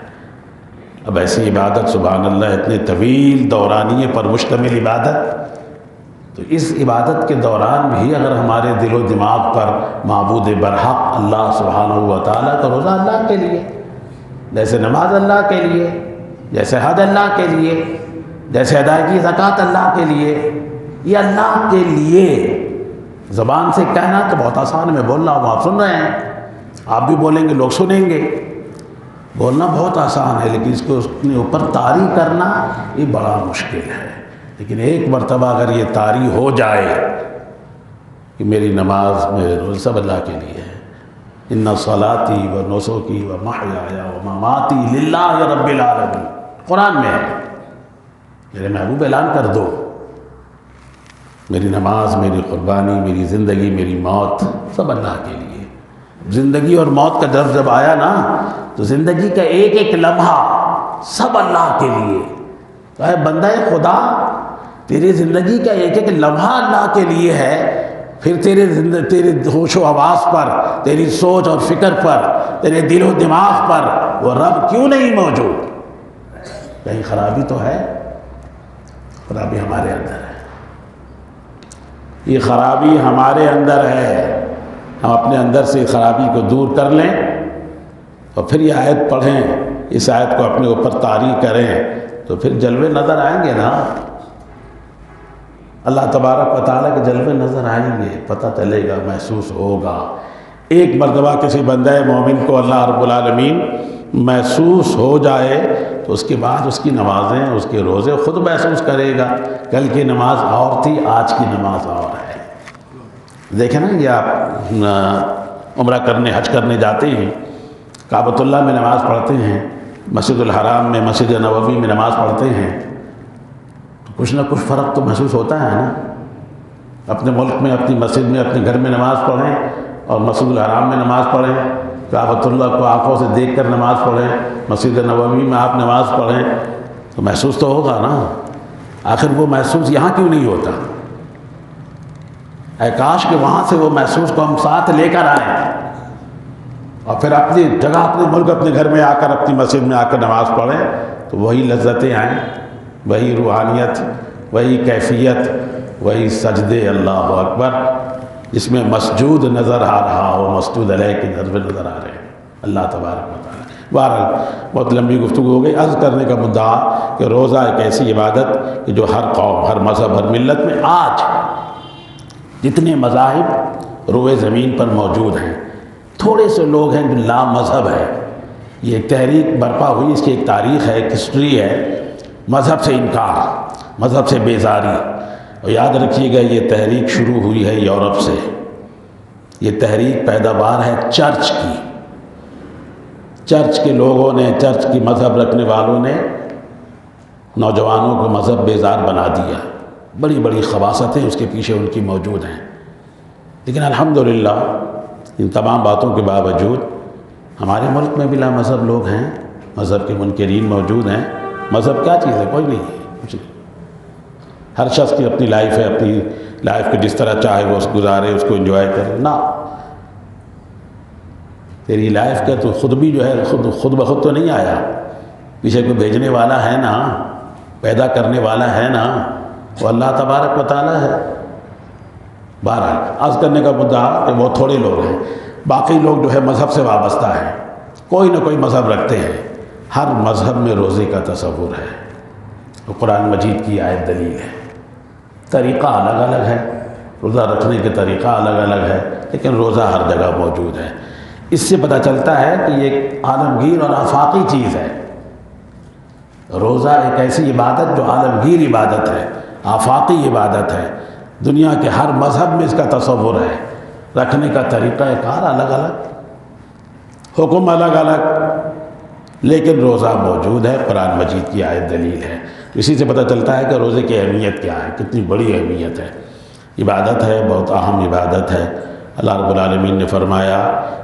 اب ایسی عبادت سبحان اللہ اتنے طویل دورانیے پر مشتمل عبادت، تو اس عبادت کے دوران بھی اگر ہمارے دل و دماغ پر معبود برحق اللہ سبحانہ و تعالیٰ کا روزہ اللہ کے لیے، جیسے نماز اللہ کے لیے، جیسے حج اللہ کے لیے، جیسے ادائیگی زکوٰۃ اللہ کے لیے، یہ اللہ کے لیے زبان سے کہنا تو بہت آسان ہے، میں بول رہا ہوں آپ سن رہے ہیں، آپ بھی بولیں گے لوگ سنیں گے، بولنا بہت آسان ہے، لیکن اس کو اپنے اوپر طاری کرنا یہ بڑا مشکل ہے۔ لیکن ایک مرتبہ اگر یہ طاری ہو جائے کہ میری نماز میرے روزے سب اللہ کے لیے ہے، ان صلاتی و نسکی و محیایا و مماتی للہ رب العالمین، قرآن میں ہے، میرے محبوب اعلان کر دو، میری نماز، میری قربانی، میری زندگی، میری موت سب اللہ کے لیے۔ زندگی اور موت کا درد جب آیا نا تو زندگی کا ایک ایک لمحہ سب اللہ کے لیے۔ تو اے بندہ خدا، تیری زندگی کا ایک ایک لمحہ اللہ کے لیے ہے، پھر تیرے ہوش و حواس پر، تیری سوچ اور فکر پر، تیرے دل و دماغ پر وہ رب کیوں نہیں موجود؟ کہیں خرابی تو ہے؟ خرابی ہمارے اندر ہے، یہ خرابی ہمارے اندر ہے۔ ہم اپنے اندر سے خرابی کو دور کر لیں اور پھر یہ آیت پڑھیں، اس آیت کو اپنے اوپر طاری کریں تو پھر جلوے نظر آئیں گے نا، اللہ تبارک و تعالیٰ کے جلوے نظر آئیں گے، پتہ چلے گا، محسوس ہوگا۔ ایک مرتبہ کسی بندہ مومن کو اللہ رب العالمین محسوس ہو جائے تو اس کے بعد اس کی نمازیں، اس کے روزے خود محسوس کرے گا، کل کی نماز اور تھی، آج کی نماز اور ہے۔ دیکھیں نا، یہ آپ عمرہ کرنے، حج کرنے جاتے ہیں، کعبۃ اللہ میں نماز پڑھتے ہیں، مسجد الحرام میں، مسجد نبوی میں نماز پڑھتے ہیں، تو کچھ نہ کچھ فرق تو محسوس ہوتا ہے نا۔ اپنے ملک میں، اپنی مسجد میں، اپنے گھر میں نماز پڑھیں اور مسجد الحرام میں نماز پڑھیں، کعبۃ اللہ کو آنکھوں سے دیکھ کر نماز پڑھیں، مسجد نبوی میں آپ نماز پڑھیں تو محسوس تو ہوگا نا۔ آخر وہ محسوس یہاں کیوں نہیں ہوتا؟ اے کاش کہ وہاں سے وہ محسوس کو ہم ساتھ لے کر آئیں اور پھر اپنی جگہ، اپنے ملک، اپنے گھر میں آ کر، اپنی مسجد میں آ کر نماز پڑھیں تو وہی لذتیں آئیں، وہی روحانیت، وہی کیفیت، وہی سجدے اللہ اکبر، جس میں مسجود نظر آ رہا ہو، مسجود علیہ کے نظر نظر آ رہے ہیں اللہ تبارک و تعالیٰ۔ بہرحال بہت لمبی گفتگو ہو گئی۔ عرض کرنے کا مدعا کہ روزہ ایک ایسی عبادت کہ جو ہر قوم، ہر مذہب، ہر ملت میں آج جتنے مذاہب روئے زمین پر موجود ہیں، تھوڑے سے لوگ ہیں جو لا مذہب ہے۔ یہ ایک تحریک برپا ہوئی، اس کی ایک تاریخ ہے، ایک ہسٹری ہے، مذہب سے انکار، مذہب سے بیزاری۔ اور یاد رکھیے گا یہ تحریک شروع ہوئی ہے یورپ سے، یہ تحریک پیداوار ہے چرچ کی، چرچ کے لوگوں نے، چرچ کی مذہب رکھنے والوں نے نوجوانوں کو مذہب بیزار بنا دیا۔ بڑی بڑی خباثتیں اس کے پیچھے ان کی موجود ہیں، لیکن الحمدللہ ان تمام باتوں کے باوجود ہمارے ملک میں بھی لا مذہب لوگ ہیں، مذہب کے منکرین موجود ہیں۔ مذہب کیا چیز ہے؟ کوئی نہیں ہے، کچھ نہیں۔ ہر شخص کی اپنی لائف ہے، اپنی لائف کو جس طرح چاہے وہ گزارے، اس کو انجوائے کرے۔ نہ، تیری لائف کا تو خود بھی جو ہے خود بخود تو نہیں آیا، پیچھے کوئی بھیجنے والا ہے نا، پیدا کرنے والا ہے نا، وہ اللہ تبارک و تعالیٰ ہے۔ بہرحال عرض کرنے کا مدعا کہ وہ تھوڑے لوگ ہیں، باقی لوگ جو ہے مذہب سے وابستہ ہیں، کوئی نہ کوئی مذہب رکھتے ہیں، ہر مذہب میں روزے کا تصور ہے، وہ قرآن مجید کی آیت دلیل ہے۔ طریقہ الگ الگ ہے، روزہ رکھنے کے طریقہ الگ الگ ہے، لیکن روزہ ہر جگہ موجود ہے۔ اس سے پتہ چلتا ہے کہ یہ ایک عالمگیر اور آفاقی چیز ہے۔ روزہ ایک ایسی عبادت جو عالمگیر عبادت ہے، آفاقی عبادت ہے۔ دنیا کے ہر مذہب میں اس کا تصور ہے، رکھنے کا طریقہ کار الگ الگ، حکم الگ الگ، لیکن روزہ موجود ہے، قرآن مجید کی آیت دلیل ہے۔ اسی سے پتہ چلتا ہے کہ روزے کی اہمیت کیا ہے، کتنی بڑی اہمیت ہے، عبادت ہے، بہت اہم عبادت ہے۔ اللہ رب العالمین نے فرمایا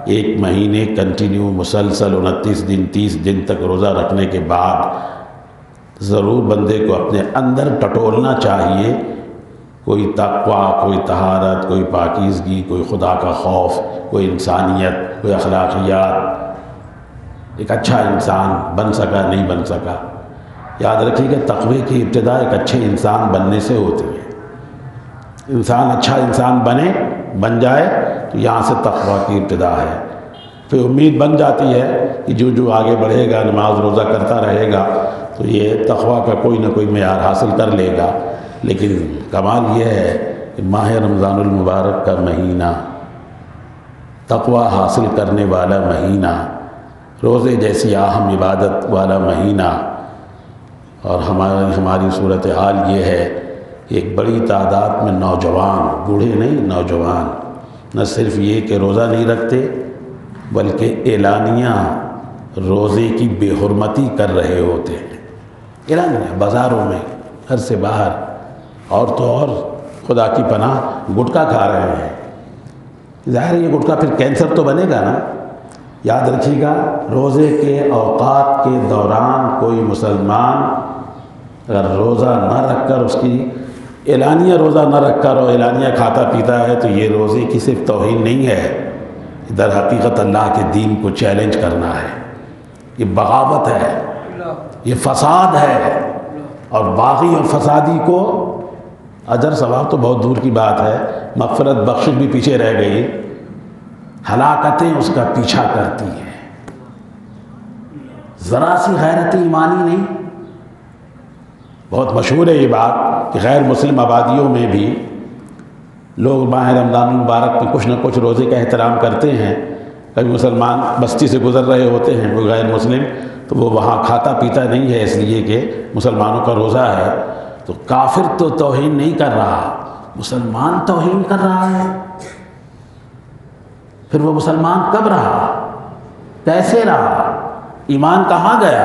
ایک مہینے کنٹینیو مسلسل 29 دن 30 دن تک روزہ رکھنے کے بعد ضرور بندے کو اپنے اندر ٹٹولنا چاہیے کوئی تقوی، کوئی طہارت، کوئی پاکیزگی، کوئی خدا کا خوف، کوئی انسانیت، کوئی اخلاقیات، ایک اچھا انسان بن سکا نہیں بن سکا۔ یاد رکھیے کہ تقوی کی ابتدا ایک اچھے انسان بننے سے ہوتی ہے۔ انسان اچھا انسان بن جائے تو یہاں سے تقوی کی ابتدا ہے، پھر امید بن جاتی ہے کہ جو آگے بڑھے گا، نماز روزہ کرتا رہے گا تو یہ تقوی کا کوئی نہ کوئی معیار حاصل کر لے گا۔ لیکن کمال یہ ہے کہ ماہ رمضان المبارک کا مہینہ، تقوی حاصل کرنے والا مہینہ، روزے جیسی اہم عبادت والا مہینہ، اور ہماری صورتحال یہ ہے کہ ایک بڑی تعداد میں نوجوان، بوڑھے نہیں نوجوان، نہ صرف یہ کہ روزہ نہیں رکھتے بلکہ اعلانیہ روزے کی بے حرمتی کر رہے ہوتے ہیں۔ اعلانیہ بازاروں میں، گھر سے باہر، اور تو اور خدا کی پناہ گٹکا کھا رہے ہیں۔ ظاہر ہے یہ گٹکا پھر کینسر تو بنے گا نا۔ یاد رکھیے گا روزے کے اوقات کے دوران کوئی مسلمان اگر روزہ نہ رکھ کر، اس کی اعلانیہ روزہ نہ رکھ کر اور اعلانیہ کھاتا پیتا ہے تو یہ روزے کی صرف توہین نہیں ہے، در حقیقت اللہ کے دین کو چیلنج کرنا ہے، یہ بغاوت ہے، یہ فساد ہے، اور باغی اور فسادی کو اجر ثواب تو بہت دور کی بات ہے، مغفرت بخشش بھی پیچھے رہ گئی، ہلاکتیں اس کا پیچھا کرتی ہیں۔ ذرا سی غیرت ایمانی نہیں۔ بہت مشہور ہے یہ بات کہ غیر مسلم آبادیوں میں بھی لوگ ماہ رمضان المبارک میں کچھ نہ کچھ روزے کا احترام کرتے ہیں۔ کبھی مسلمان بستی سے گزر رہے ہوتے ہیں، کوئی غیر مسلم، تو وہ وہاں کھاتا پیتا نہیں ہے اس لیے کہ مسلمانوں کا روزہ ہے، تو کافر تو توہین نہیں کر رہا، مسلمان توہین کر رہا ہے۔ پھر وہ مسلمان کب رہا، کیسے رہا، ایمان کہاں گیا؟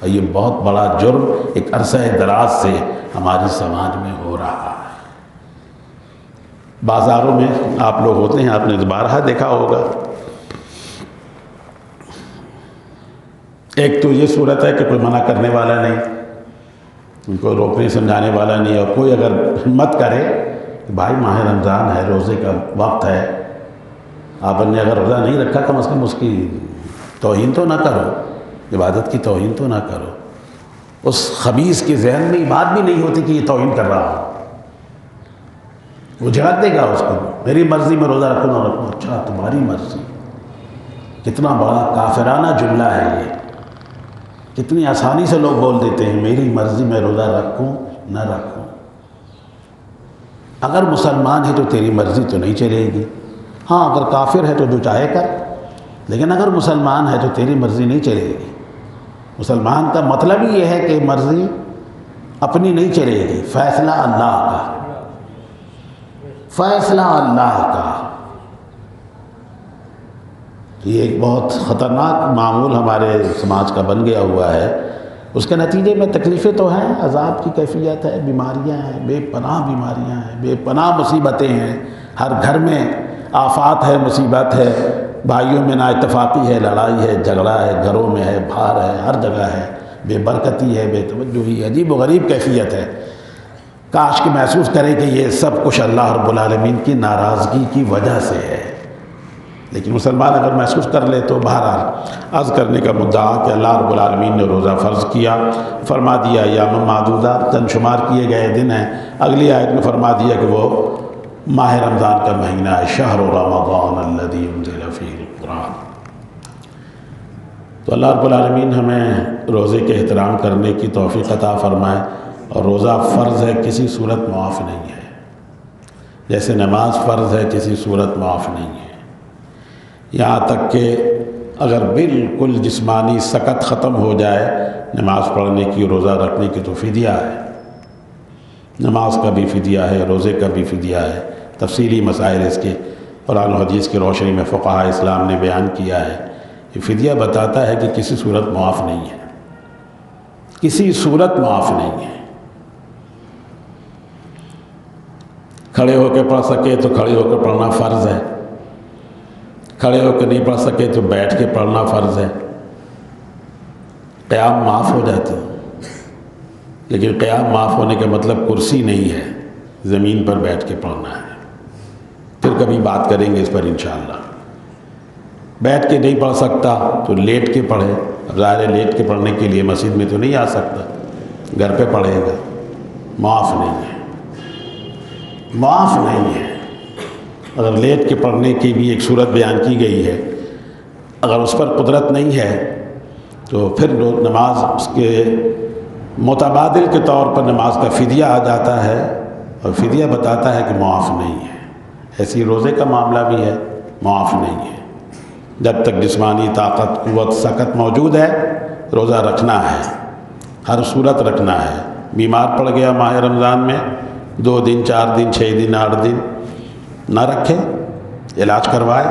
اور یہ بہت بڑا جرم ایک عرصہ دراز سے ہماری سماج میں ہو رہا ہے۔ بازاروں میں آپ لوگ ہوتے ہیں، آپ نے بارہا دیکھا ہوگا، ایک تو یہ صورت ہے کہ کوئی منع کرنے والا نہیں، ان کو روکنے سمجھانے والا نہیں، اور کوئی اگر ہمت کرے کہ بھائی ماہ رمضان ہے، روزے کا وقت ہے، آپ نے اگر روزہ نہیں رکھا کم از کم اس کی توہین تو نہ کرو، عبادت کی توہین تو نہ کرو۔ اس خبیث کے ذہن میں یہ بات بھی نہیں ہوتی کہ یہ توہین کر رہا ہو، وہ جھڑک دے گا اس کو، میری مرضی میں روزہ رکھوں نہ رکھوں، اچھا تمہاری مرضی۔ کتنا بڑا کافرانہ جملہ ہے یہ، کتنی آسانی سے لوگ بول دیتے ہیں میری مرضی میں روزہ رکھوں نہ رکھوں۔ اگر مسلمان ہے تو تیری مرضی تو نہیں چلے گی، ہاں اگر کافر ہے تو جو چاہے کر، لیکن اگر مسلمان ہے تو تیری مرضی نہیں چلے گی۔ مسلمان کا مطلب ہی یہ ہے کہ مرضی اپنی نہیں چلے گی، فیصلہ اللہ کا، فیصلہ اللہ کا۔ یہ ایک بہت خطرناک معمول ہمارے سماج کا بن گیا ہوا ہے، اس کے نتیجے میں تکلیفیں تو ہیں، عذاب کی کیفیت ہے، بیماریاں ہیں، بے پناہ بیماریاں ہیں، بے پناہ مصیبتیں ہیں، ہر گھر میں آفات ہے، مصیبت ہے، بھائیوں میں نا اتفاقی ہے، لڑائی ہے، جھگڑا ہے، گھروں میں ہے، بھار ہے، ہر جگہ ہے، بے برکتی ہے، بے توجہی، عجیب و غریب کیفیت ہے۔ کاش کہ محسوس کریں کہ یہ سب کچھ اللہ رب العالمین کی ناراضگی کی وجہ سے ہے، لیکن مسلمان اگر محسوس کر لے تو بہرحال عرض کرنے کا مدعا کہ اللہ رب العالمین نے روزہ فرض کیا، فرما دیا ایام معدودہ، چند شمار کیے گئے دن ہیں، اگلی آیت میں فرما دیا کہ وہ ماہ رمضان کا مہینہ ہے، شہر رمضان الذی انزل فیہ القرآن۔ تو اللہ رب العالمین ہمیں روزے کے احترام کرنے کی توفیق عطا فرمائے، اور روزہ فرض ہے، کسی صورت معاف نہیں ہے، جیسے نماز فرض ہے، کسی صورت معاف نہیں ہے، یہاں تک کہ اگر بالکل جسمانی سکت ختم ہو جائے نماز پڑھنے کی، روزہ رکھنے کی، تو فدیہ ہے، نماز کا بھی فدیہ ہے، روزے کا بھی فدیہ ہے، تفصیلی مسائل اس کے قرآن و حدیث کی روشنی میں فقہاء اسلام نے بیان کیا ہے۔ یہ فدیہ بتاتا ہے کہ کسی صورت معاف نہیں ہے، کسی صورت معاف نہیں ہے۔ کھڑے ہو کے پڑھ سکے تو کھڑے ہو کے پڑھنا فرض ہے، کھڑے ہو کے نہیں پڑھ سکے تو بیٹھ کے پڑھنا فرض ہے۔ قیام معاف ہو جاتی ہے، لیکن قیام معاف ہونے کا مطلب کرسی نہیں ہے، زمین پر بیٹھ کے پڑھنا ہے۔ پھر کبھی بات کریں گے اس پر انشاءاللہ۔ بیٹھ کے نہیں پڑھ سکتا تو لیٹ کے پڑھے، اب ظاہر ہے لیٹ کے پڑھنے کے لیے مسجد میں تو نہیں آ سکتا، گھر پہ پڑھے گا، معاف نہیں ہے، معاف نہیں ہے۔ اگر لیٹ کے پڑھنے کی بھی ایک صورت بیان کی گئی ہے، اگر اس پر قدرت نہیں ہے تو پھر نماز اس کے متبادل کے طور پر نماز کا فدیہ آ جاتا ہے، اور فدیہ بتاتا ہے کہ معاف نہیں ہے۔ ایسی روزے کا معاملہ بھی ہے، معاف نہیں ہے۔ جب تک جسمانی طاقت، قوت، سکت موجود ہے روزہ رکھنا ہے، ہر صورت رکھنا ہے۔ بیمار پڑ گیا ماہ رمضان میں 2 دن 4 دن 6 دن 8 دن نہ رکھے، علاج کروائے۔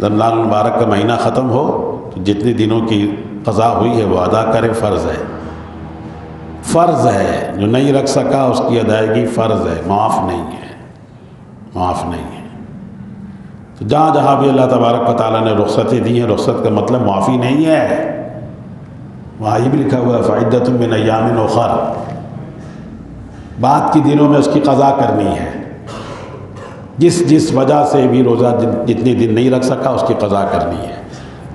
رمضان المبارک کا مہینہ ختم ہو تو جتنے دنوں کی قضا ہوئی ہے وہ ادا کرے، فرض ہے، فرض ہے۔ جو نہیں رکھ سکا اس کی ادائیگی فرض ہے، معاف نہیں ہے، معاف نہیں ہے۔ تو جہاں جہاں بھی اللہ تبارک و تعالیٰ نے رخصتیں دی ہیں، رخصت کا مطلب معافی نہیں ہے۔ وہاں یہ بھی لکھا ہوا ہے فعدۃ من ایام اخر، بعد کی دنوں میں اس کی قضا کرنی ہے۔ جس وجہ سے بھی روزہ جتنے دن نہیں رکھ سکا اس کی قضا کرنی ہے۔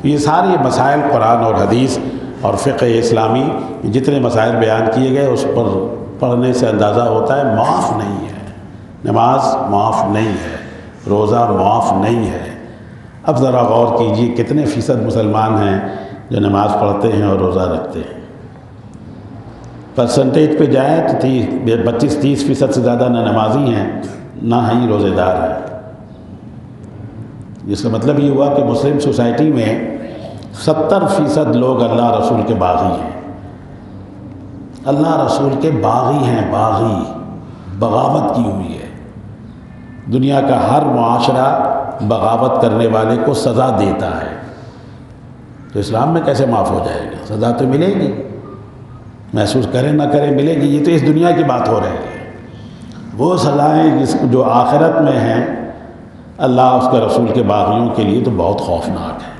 یہ سارے مسائل قرآن اور حدیث اور فقہ اسلامی جتنے مسائل بیان کیے گئے اس پر پڑھنے سے اندازہ ہوتا ہے معاف نہیں ہے، نماز معاف نہیں ہے، روزہ معاف نہیں ہے۔ اب ذرا غور کیجئے کتنے فیصد مسلمان ہیں جو نماز پڑھتے ہیں اور روزہ رکھتے ہیں؟ پرسنٹیج پہ جائیں تو 25-30% سے زیادہ نہ نمازی ہیں نہ ہی روزے دار ہیں۔ جس کا مطلب یہ ہوا کہ مسلم سوسائٹی میں 70% لوگ اللہ رسول کے باغی ہیں، اللہ رسول کے باغی ہیں، باغی، بغاوت کی ہوئی ہے۔ دنیا کا ہر معاشرہ بغاوت کرنے والے کو سزا دیتا ہے، تو اسلام میں کیسے معاف ہو جائے گا؟ سزا تو ملے گی، محسوس کریں نہ کریں ملے گی۔ یہ تو اس دنیا کی بات ہو رہی ہے۔ وہ سزائیں جو آخرت میں ہیں اللہ اس کے رسول کے باغیوں کے لیے تو بہت خوفناک ہے،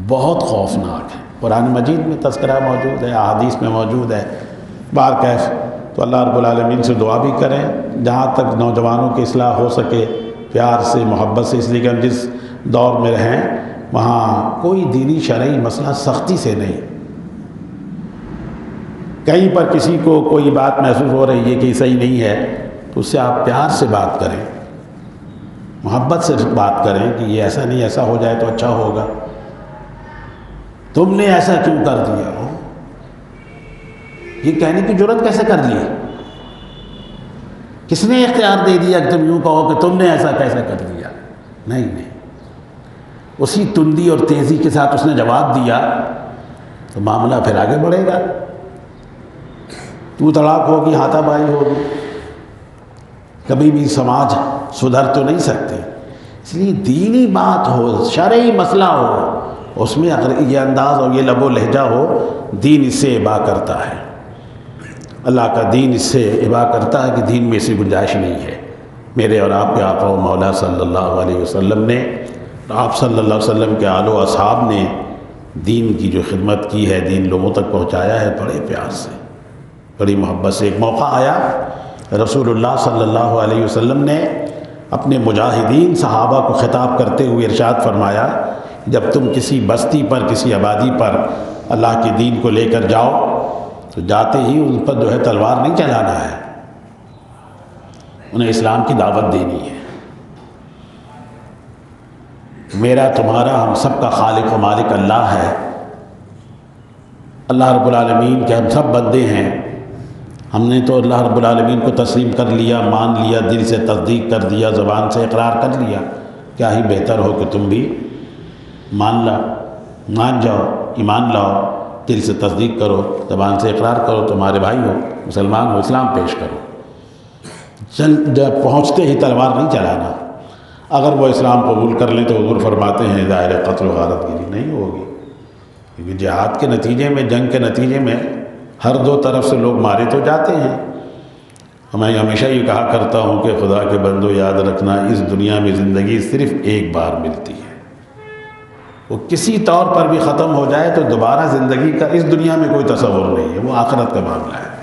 بہت خوفناک ہے۔ قرآن مجید میں تذکرہ موجود ہے، احادیث میں موجود ہے۔ بارکیف تو اللہ رب العالمین سے دعا بھی کریں جہاں تک نوجوانوں کی اصلاح ہو سکے، پیار سے، محبت سے، اس لیے کہ ہم جس دور میں رہیں وہاں کوئی دینی شرعی مسئلہ سختی سے نہیں۔ کہیں پر کسی کو کوئی بات محسوس ہو رہی ہے کہ صحیح نہیں ہے تو اس سے آپ پیار سے بات کریں، محبت سے بات کریں کہ یہ ایسا نہیں، ایسا ہو جائے تو اچھا ہوگا، تم نے ایسا کیوں کر دیا ہو؟ یہ کہنے کی جرت کیسے کر لی؟ کس نے اختیار دے دیا کہ تم یوں کہو کہ تم نے ایسا کیسے کر دیا؟ نہیں نہیں، اسی تندی اور تیزی کے ساتھ اس نے جواب دیا تو معاملہ پھر آگے بڑھے گا، تو طلاق ہوگی، ہاتھا پائی ہوگی، کبھی بھی سماج سدھر تو نہیں سکتے۔ اس لیے دینی بات ہو، شرعی مسئلہ ہو، اس میں اگر یہ انداز اور یہ لب و لہجہ ہو، دین اس سے ابا کرتا ہے، اللہ کا دین اس سے ابا کرتا ہے کہ دین میں ایسی گنجائش نہیں ہے۔ میرے اور آپ کے آقا و مولا صلی اللہ علیہ وسلم نے، آپ صلی اللہ علیہ وسلم کے آل و اصحاب نے دین کی جو خدمت کی ہے، دین لوگوں تک پہنچایا ہے بڑے پیار سے، بڑی محبت سے۔ ایک موقع آیا رسول اللہ صلی اللہ علیہ وسلم نے اپنے مجاہدین صحابہ کو خطاب کرتے ہوئے ارشاد فرمایا، جب تم کسی بستی پر، کسی آبادی پر اللہ کے دین کو لے کر جاؤ تو جاتے ہی ان پر جو ہے تلوار نہیں چلانا ہے، انہیں اسلام کی دعوت دینی ہے۔ میرا تمہارا ہم سب کا خالق و مالک اللہ ہے، اللہ رب العالمین کے ہم سب بندے ہیں۔ ہم نے تو اللہ رب العالمین کو تسلیم کر لیا، مان لیا، دل سے تصدیق کر دیا، زبان سے اقرار کر لیا، کیا ہی بہتر ہو کہ تم بھی مان جاؤ، ایمان لاؤ، دل سے تصدیق کرو، زبان سے اقرار کرو، تمہارے بھائی ہو، مسلمان ہو، اسلام پیش کرو۔ جب پہنچتے ہی تلوار نہیں چلانا۔ اگر وہ اسلام قبول کر لیں تو حضور فرماتے ہیں ظاہر قتل و غارت گیری نہیں ہوگی، کیونکہ جہاد کے نتیجے میں، جنگ کے نتیجے میں ہر دو طرف سے لوگ مارے تو جاتے ہیں۔ میں ہمیشہ یہ کہا کرتا ہوں کہ خدا کے بندو یاد رکھنا، اس دنیا میں زندگی صرف ایک بار ملتی ہے، وہ کسی طور پر بھی ختم ہو جائے تو دوبارہ زندگی کا اس دنیا میں کوئی تصور نہیں ہے، وہ آخرت کا معاملہ ہے۔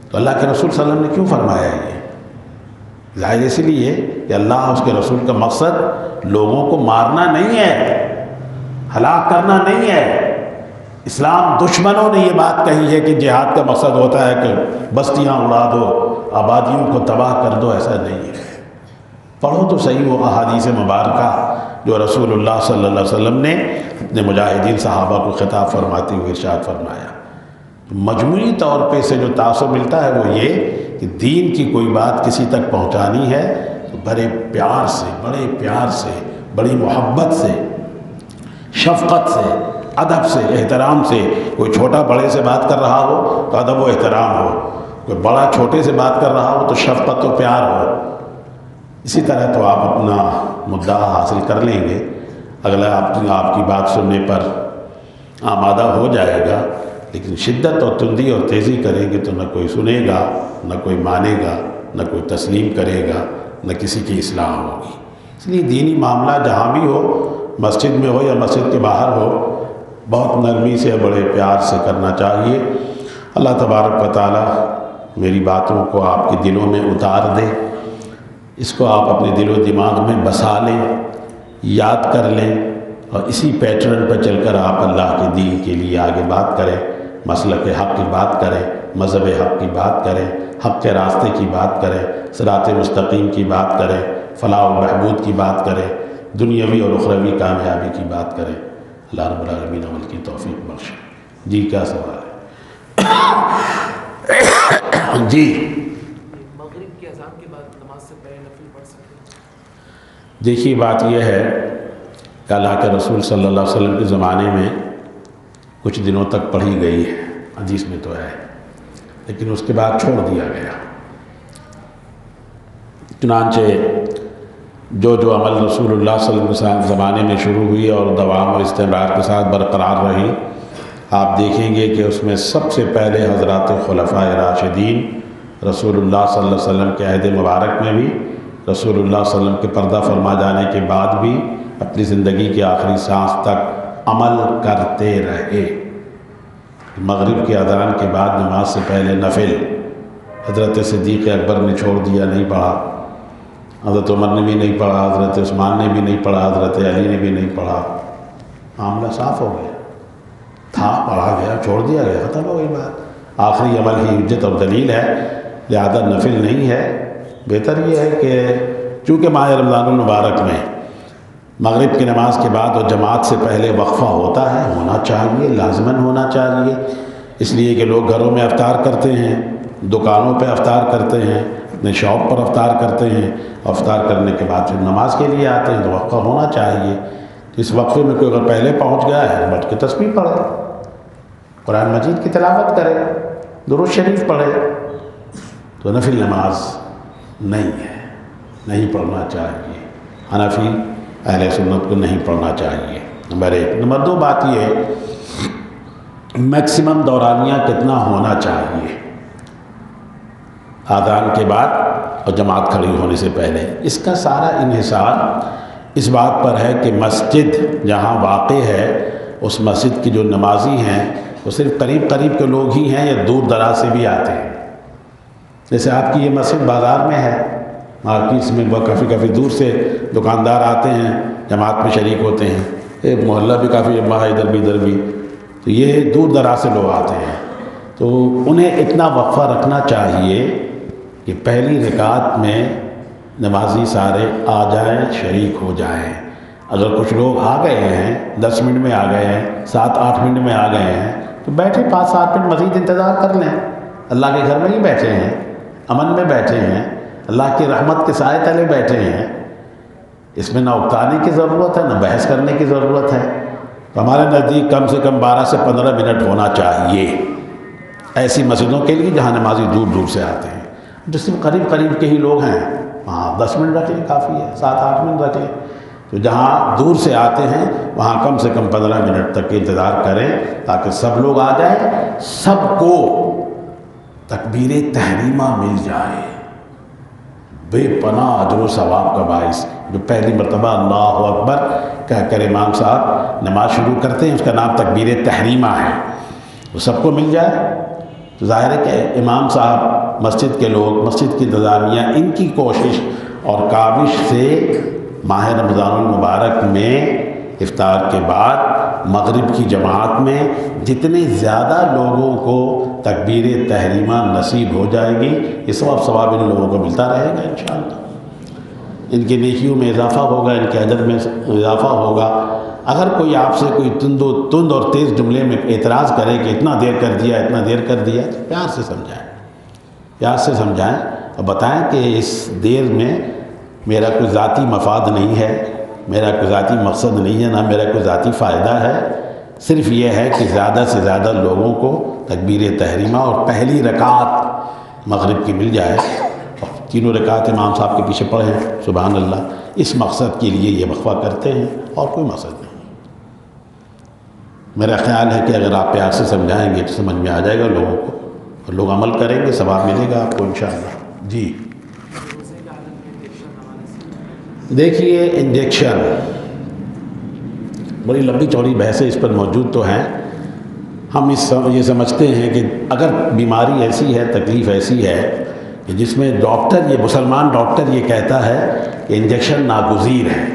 تو اللہ کے رسول صلی اللہ علیہ وسلم نے کیوں فرمایا یہ؟ ظاہر اس لیے کہ اللہ اس کے رسول کا مقصد لوگوں کو مارنا نہیں ہے، ہلاک کرنا نہیں ہے۔ اسلام دشمنوں نے یہ بات کہی ہے کہ جہاد کا مقصد ہوتا ہے کہ بستیاں اڑا دو، آبادیوں کو تباہ کر دو، ایسا نہیں ہے۔ پڑھو تو صحیح وہ احادیث مبارکہ جو رسول اللہ صلی اللہ علیہ وسلم نے اپنے مجاہدین صحابہ کو خطاب فرماتے ہوئے ارشاد فرمایا۔ مجموعی طور پہ سے جو تاثر ملتا ہے وہ یہ کہ دین کی کوئی بات کسی تک پہنچانی ہے تو بڑے پیار سے، بڑی محبت سے، شفقت سے، ادب سے، احترام سے۔ کوئی چھوٹا بڑے سے بات کر رہا ہو تو ادب و احترام ہو، کوئی بڑا چھوٹے سے بات کر رہا ہو تو شفقت و پیار ہو۔ اسی طرح تو آپ اپنا مدعا حاصل کر لیں گے، اگلا آپ کی بات سننے پر آمادہ ہو جائے گا، لیکن شدت اور تندی اور تیزی کریں گے تو نہ کوئی سنے گا، نہ کوئی مانے گا، نہ کوئی تسلیم کرے گا، نہ کسی کی اصلاح ہوگی۔ اس لیے دینی معاملہ جہاں بھی ہو، مسجد میں ہو یا مسجد کے باہر ہو، بہت نرمی سے، بڑے پیار سے کرنا چاہیے۔ اللہ تبارک و تعالی میری باتوں کو آپ کے دلوں میں اتار دے، اس کو آپ اپنے دل و دماغ میں بسا لیں، یاد کر لیں، اور اسی پیٹرن پر چل کر آپ اللہ کے دین کے لیے آگے بات کریں، مسلک حق کی بات کریں، مذہب حق کی بات کریں، حق کے راستے کی بات کریں، صراط مستقیم کی بات کریں، فلاح و بہبود کی بات کریں، دنیاوی اور اخروی کامیابی کی بات کریں۔ اللہ رب العالمین عمل کی توفیق بخشے۔ جی کیا سوال ہے؟ جی مغرب کی اذان کے بعد نماز سے پہلے نفل پڑھ سکتے ہیں؟ دیکھیے بات یہ ہے کہ اللہ کے رسول صلی اللہ علیہ وسلم کے زمانے میں کچھ دنوں تک پڑھی گئی ہے، حدیث میں تو ہے، لیکن اس کے بعد چھوڑ دیا گیا۔ چنانچہ جو عمل رسول اللہ صلی اللہ علیہ وسلم زمانے میں شروع ہوئی اور دوام اور استمرار کے ساتھ برقرار رہی، آپ دیکھیں گے کہ اس میں سب سے پہلے حضرات خلفائے راشدین رسول اللہ صلی اللہ علیہ وسلم کے عہد مبارک میں بھی، رسول اللہ صلی اللہ علیہ وسلم کے پردہ فرما جانے کے بعد بھی، اپنی زندگی کے آخری سانس تک عمل کرتے رہے۔ مغرب کی اذان کے بعد نماز سے پہلے نفل حضرت صدیق اکبر نے چھوڑ دیا، نہیں پڑھا، حضرت عمر نے بھی نہیں پڑھا، حضرت عثمان نے بھی نہیں پڑھا، حضرت علی نے بھی نہیں پڑھا۔ معاملہ صاف ہو گیا، تھا پڑھا گیا، چھوڑ دیا گیا، ختم ہو گئی بات۔ آخری عمل ہی حجت اور دلیل ہے، لہذا نفل نہیں ہے۔ بہتر یہ ہے کہ چونکہ ماہ رمضان المبارک میں مغرب کی نماز کے بعد اور جماعت سے پہلے وقفہ ہوتا ہے، ہونا چاہیے، لازماً ہونا چاہیے، اس لیے کہ لوگ گھروں میں افطار کرتے ہیں، دکانوں پہ افطار کرتے ہیں، اپنے شاپ پر افطار کرتے ہیں، افطار کرنے کے بعد پھر نماز کے لیے آتے ہیں، تو وقفہ ہونا چاہیے۔ تو اس وقفے میں کوئی اگر پہلے پہنچ گیا ہے، بیٹھ کے تسبیح پڑھے، قرآن مجید کی تلاوت کرے، درود شریف پڑھے، تو نفل نماز نہیں ہے، نہیں پڑھنا چاہیے۔ حنفی اہل سنت کو نہیں پڑھنا چاہیے، نمبر ایک۔ نمبر دو بات یہ ہے میکسیمم دورانیہ کتنا ہونا چاہیے اذان کے بعد اور جماعت کھڑی ہونے سے پہلے؟ اس کا سارا انحصار اس بات پر ہے کہ مسجد جہاں واقع ہے اس مسجد کی جو نمازی ہیں وہ صرف قریب کے لوگ ہی ہیں یا دور دراز سے بھی آتے ہیں۔ جیسے آپ کی یہ مسجد بازار میں ہے، مارکیٹس میں وہ کافی دور سے دکاندار آتے ہیں، جماعت میں شریک ہوتے ہیں، ایک محلہ بھی کافی لمبا ہے، ادھر بھی، تو یہ دور دراز سے لوگ آتے ہیں، تو انہیں اتنا وقفہ رکھنا چاہیے کہ پہلی رکعت میں نمازی سارے آ جائیں، شریک ہو جائیں۔ اگر کچھ لوگ آ گئے ہیں، 10 منٹ میں آ گئے ہیں، 7-8 منٹ میں آ گئے ہیں، تو بیٹھے 5-7 منٹ مزید انتظار کر لیں۔ اللہ کے گھر میں ہی بیٹھے ہیں، امن میں بیٹھے ہیں، اللہ کی رحمت کے سائے تلے بیٹھے ہیں، اس میں نہ اکتانے کی ضرورت ہے، نہ بحث کرنے کی ضرورت ہے۔ تو ہمارے نزدیک کم سے کم 12 سے 15 منٹ ہونا چاہیے ایسی مسجدوں کے لیے جہاں نمازی دور سے آتے ہیں۔ جو صرف قریب قریب کے ہی لوگ ہیں وہاں 10 منٹ رکھ لیں کافی ہے، 7-8 منٹ رکھ لیں. تو جہاں دور سے آتے ہیں وہاں کم سے کم 15 منٹ تک انتظار کریں تاکہ سب لوگ آ جائیں، سب کو تکبیر تحریمہ مل جائے. بے پناہ اجر و ثواب کا باعث. جو پہلی مرتبہ اللہ اکبر کہہ کر امام صاحب نماز شروع کرتے ہیں اس کا نام تکبیر تحریمہ ہے، وہ سب کو مل جائے. تو ظاہر ہے کہ امام صاحب، مسجد کے لوگ، مسجد کی انتظامیہ، ان کی کوشش اور کاوش سے ماہ رمضان المبارک میں افطار کے بعد مغرب کی جماعت میں جتنے زیادہ لوگوں کو تکبیر تحریمہ نصیب ہو جائے گی، یہ ثواب ان لوگوں کو ملتا رہے گا انشاءاللہ. ان کی نیکیوں میں اضافہ ہوگا، ان کے اجر میں اضافہ ہوگا. اگر کوئی آپ سے کوئی تند اور تیز جملے میں اعتراض کرے کہ اتنا دیر کر دیا، اتنا دیر کر دیا، تو پیار سے سمجھائیں اور بتائیں کہ اس دیر میں میرا کوئی ذاتی مفاد نہیں ہے، میرا کوئی ذاتی مقصد نہیں ہے، نہ میرا کوئی ذاتی فائدہ ہے. صرف یہ ہے کہ زیادہ سے زیادہ لوگوں کو تکبیر تحریمہ اور پہلی رکعت مغرب کی مل جائے اور تینوں رکعت امام صاحب کے پیچھے پڑھیں. سبحان اللہ. اس مقصد کے لیے یہ وقفہ کرتے ہیں اور کوئی مقصد نہیں. میرا خیال ہے کہ اگر آپ پیار سے سمجھائیں گے تو سمجھ میں آ جائے گا لوگوں کو اور لوگ عمل کریں گے، ثواب ملے گا آپ کو انشاءاللہ. جی دیکھیے، انجیکشن بڑی لمبی چوڑی بحثیں اس پر موجود تو ہیں. ہم یہ سمجھتے ہیں کہ اگر بیماری ایسی ہے، تکلیف ایسی ہے کہ جس میں ڈاکٹر، یہ مسلمان ڈاکٹر یہ کہتا ہے کہ انجیکشن ناگزیر ہے،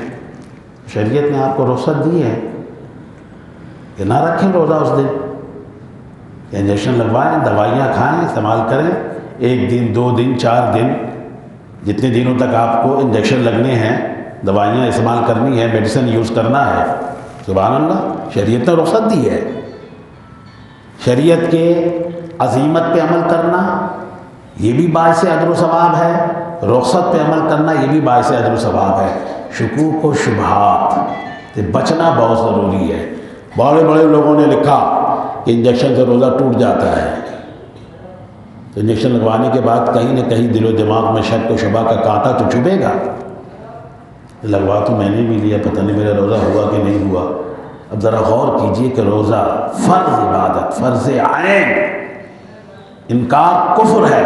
شریعت نے آپ کو رخصت دی ہے کہ نہ رکھیں روزہ اس دن، کہ انجیکشن لگوائیں، دوائیاں کھائیں، استعمال کریں. 1 دن 2 دن 4 دن جتنے دنوں تک آپ کو انجیکشن لگنے ہیں، دوائیاں استعمال کرنی ہے، میڈیسن یوز کرنا ہے. سبحان اللہ. شریعت نے رخصت دی ہے. شریعت کے عزیمت پہ عمل کرنا یہ بھی باعث اجر و ثواب ہے، رخصت پہ عمل کرنا یہ بھی باعث اجر و ثواب ہے. شکوک و شبہات سے بچنا بہت ضروری ہے. بڑے بڑے لوگوں نے لکھا کہ انجیکشن سے روزہ ٹوٹ جاتا ہے. تو انجیکشن لگوانے کے بعد کہیں نہ کہیں دل و دماغ میں شک و شبہ کا کانٹا تو چبھے گا. لگوا تو میں نے بھی لیا، پتہ نہیں میرا روزہ ہوا کہ نہیں ہوا. اب ذرا غور کیجئے کہ روزہ فرض عبادت، فرض عین، انکار کفر ہے،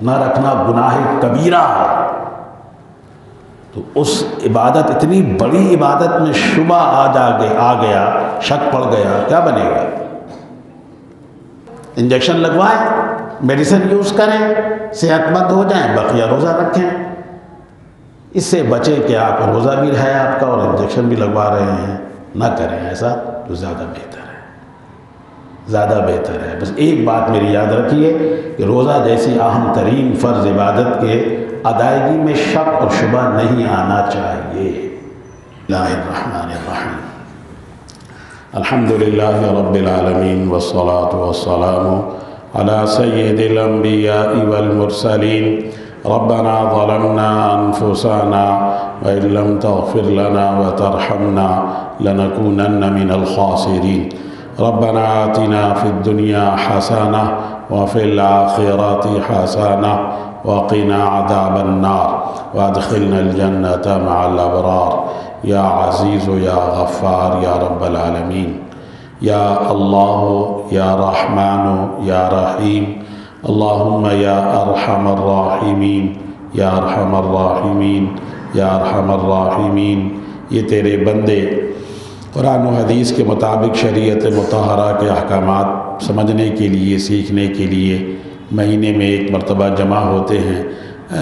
نہ رکھنا گناہ کبیرہ ہے. تو اس عبادت، اتنی بڑی عبادت میں شبہ آ گیا، شک پڑ گیا، کیا بنے گا؟ انجیکشن لگوائیں، میڈیسن یوز کریں، صحت مند ہو جائیں، بقیہ روزہ رکھیں. اس سے بچیں کہ آپ روزہ بھی ہے آپ کا اور انجیکشن بھی لگوا رہے ہیں. نہ کریں ایسا تو زیادہ بہتر ہے، زیادہ بہتر ہے. بس ایک بات میری یاد رکھیے کہ روزہ جیسی اہم ترین فرض عبادت کے ادائیگی میں شک اور شبہ نہیں آنا چاہیے. اللہ الرحمن الرحیم. الحمدللہ رب العالمین والصلاة والسلام على سید الانبیاء والمرسلین. ربنا ظلمنا انفسنا وان لم تغفر لنا وترحمنا لنكونن من الخاسرین. ربنا آتنا في الدنيا حسنة وفي الآخرة حسنة وقنا عذاب النار وادخلنا الجنة مع الأبرار. یا عزیز یا غفار یا رب العالمین. یا اللہ یا رحمان یا رحیم. اللہم یا ارحم الراحمین یا ارحم الراحمین یا ارحم الراحمین. یہ تیرے بندے قرآن و حدیث کے مطابق شریعت مطہرہ کے احکامات سمجھنے کے لیے، سیکھنے کے لیے مہینے میں 1 مرتبہ جمع ہوتے ہیں.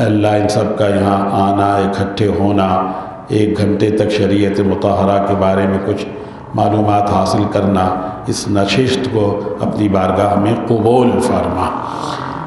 اللہ ان سب کا یہاں آنا، اکٹھے ہونا، 1 گھنٹے تک شریعت مطہرہ کے بارے میں کچھ معلومات حاصل کرنا، اس نشست کو اپنی بارگاہ میں قبول فرما.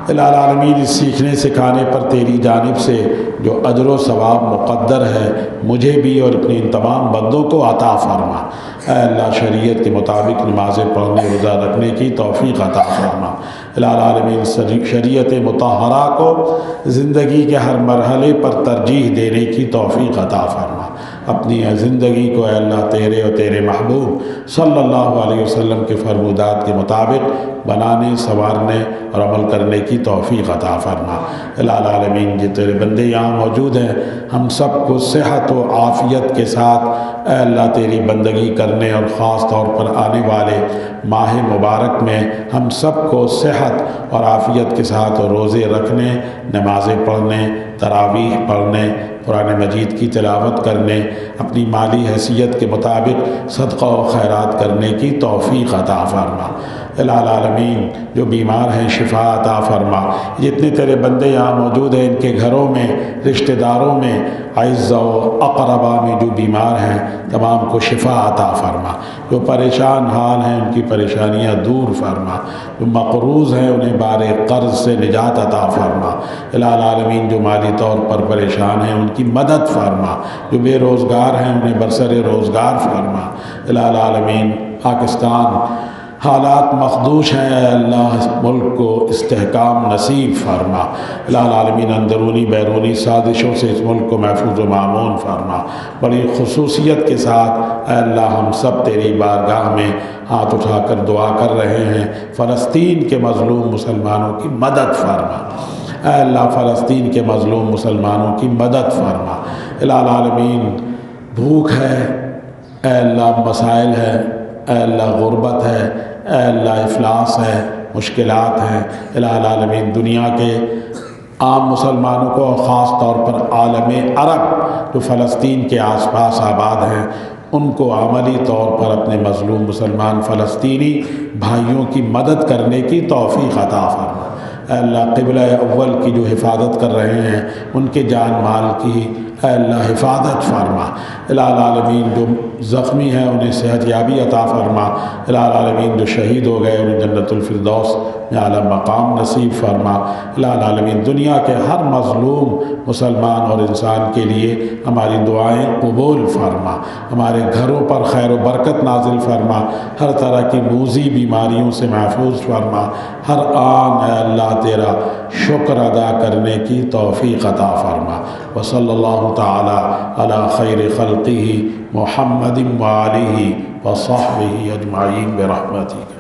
العالمین اس سیکھنے سکھانے پر تیری جانب سے جو اجر و ثواب مقدر ہے مجھے بھی اور اپنے ان تمام بندوں کو عطا فرما. اے اللہ شریعت کے مطابق نمازیں پڑھنے، روزہ رکھنے کی توفیق عطا فرما. العالمین شریعت مطہرہ کو زندگی کے ہر مرحلے پر ترجیح دینے کی توفیق عطا فرما. اپنی زندگی کو اے اللہ تیرے اور تیرے محبوب صلی اللہ علیہ وسلم کے فرمودات کے مطابق بنانے، سنوارنے اور عمل کرنے کی توفیق عطا فرما۔ الہ العالمین جو تیرے بندے یہاں موجود ہیں، ہم سب کو صحت و عافیت کے ساتھ اے اللہ تیری بندگی کرنے اور خاص طور پر آنے والے ماہ مبارک میں ہم سب کو صحت اور عافیت کے ساتھ روزے رکھنے، نمازیں پڑھنے، تراویح پڑھنے، قرآن مجید کی تلاوت کرنے، اپنی مالی حیثیت کے مطابق صدقہ و خیرات کرنے کی توفیق عطا فرما۔ الہ العالمین جو بیمار ہیں شفا عطا فرما۔ جتنے تیرے بندے یہاں موجود ہیں، ان کے گھروں میں، رشتہ داروں میں، اعزاء و اقربا میں جو بیمار ہیں تمام کو شفا عطا فرما۔ جو پریشان حال ہیں ان کی پریشانیاں دور فرما۔ جو مقروض ہیں انہیں بار قرض سے نجات عطا فرما۔ الہ العالمین جو مالی طور پر پریشان ہیں ان کی مدد فرما۔ جو بے روزگار ہیں انہیں برسر روزگار فرما۔ الہ العالمین پاکستان حالات مخدوش ہیں، اے اللہ اس ملک کو استحکام نصیب فرما۔ الہ العالمین اندرونی بیرونی سازشوں سے اس ملک کو محفوظ و مامون فرما۔ بڑی خصوصیت کے ساتھ اے اللہ ہم سب تیری بارگاہ میں ہاتھ اٹھا کر دعا کر رہے ہیں، فلسطین کے مظلوم مسلمانوں کی مدد فرما۔ اے اللہ فلسطین کے مظلوم مسلمانوں کی مدد فرما۔ الہ العالمین بھوک ہے، اے اللہ مسائل ہے، اے اللہ غربت ہے، اے اللہ افلاس ہے، مشکلات ہیں۔ الہ العالمین دنیا کے عام مسلمانوں کو اور خاص طور پر عالم عرب جو فلسطین کے آس پاس آباد ہیں ان کو عملی طور پر اپنے مظلوم مسلمان فلسطینی بھائیوں کی مدد کرنے کی توفیق عطا فرما۔ اے اللہ قبلہ اول کی جو حفاظت کر رہے ہیں ان کے جان مال کی اے اللہ حفاظت فرما۔ الہ العالمین جو زخمی ہیں انہیں صحت یابی عطا فرما۔ الہ العالمین جو شہید ہو گئے انہیں جنت الفردوس میں اعلیٰ مقام نصیب فرما۔ الہ العالمین دنیا کے ہر مظلوم مسلمان اور انسان کے لیے ہماری دعائیں قبول فرما۔ ہمارے گھروں پر خیر و برکت نازل فرما۔ ہر طرح کی موذی بیماریوں سے محفوظ فرما۔ ہر آن اے اللہ تیرا شکر ادا کرنے کی توفیق عطا فرما۔ وصلی اللہ تعالی علی خیر خلقہ محمد وآلہ وصحبہ اجمعین برحمتک۔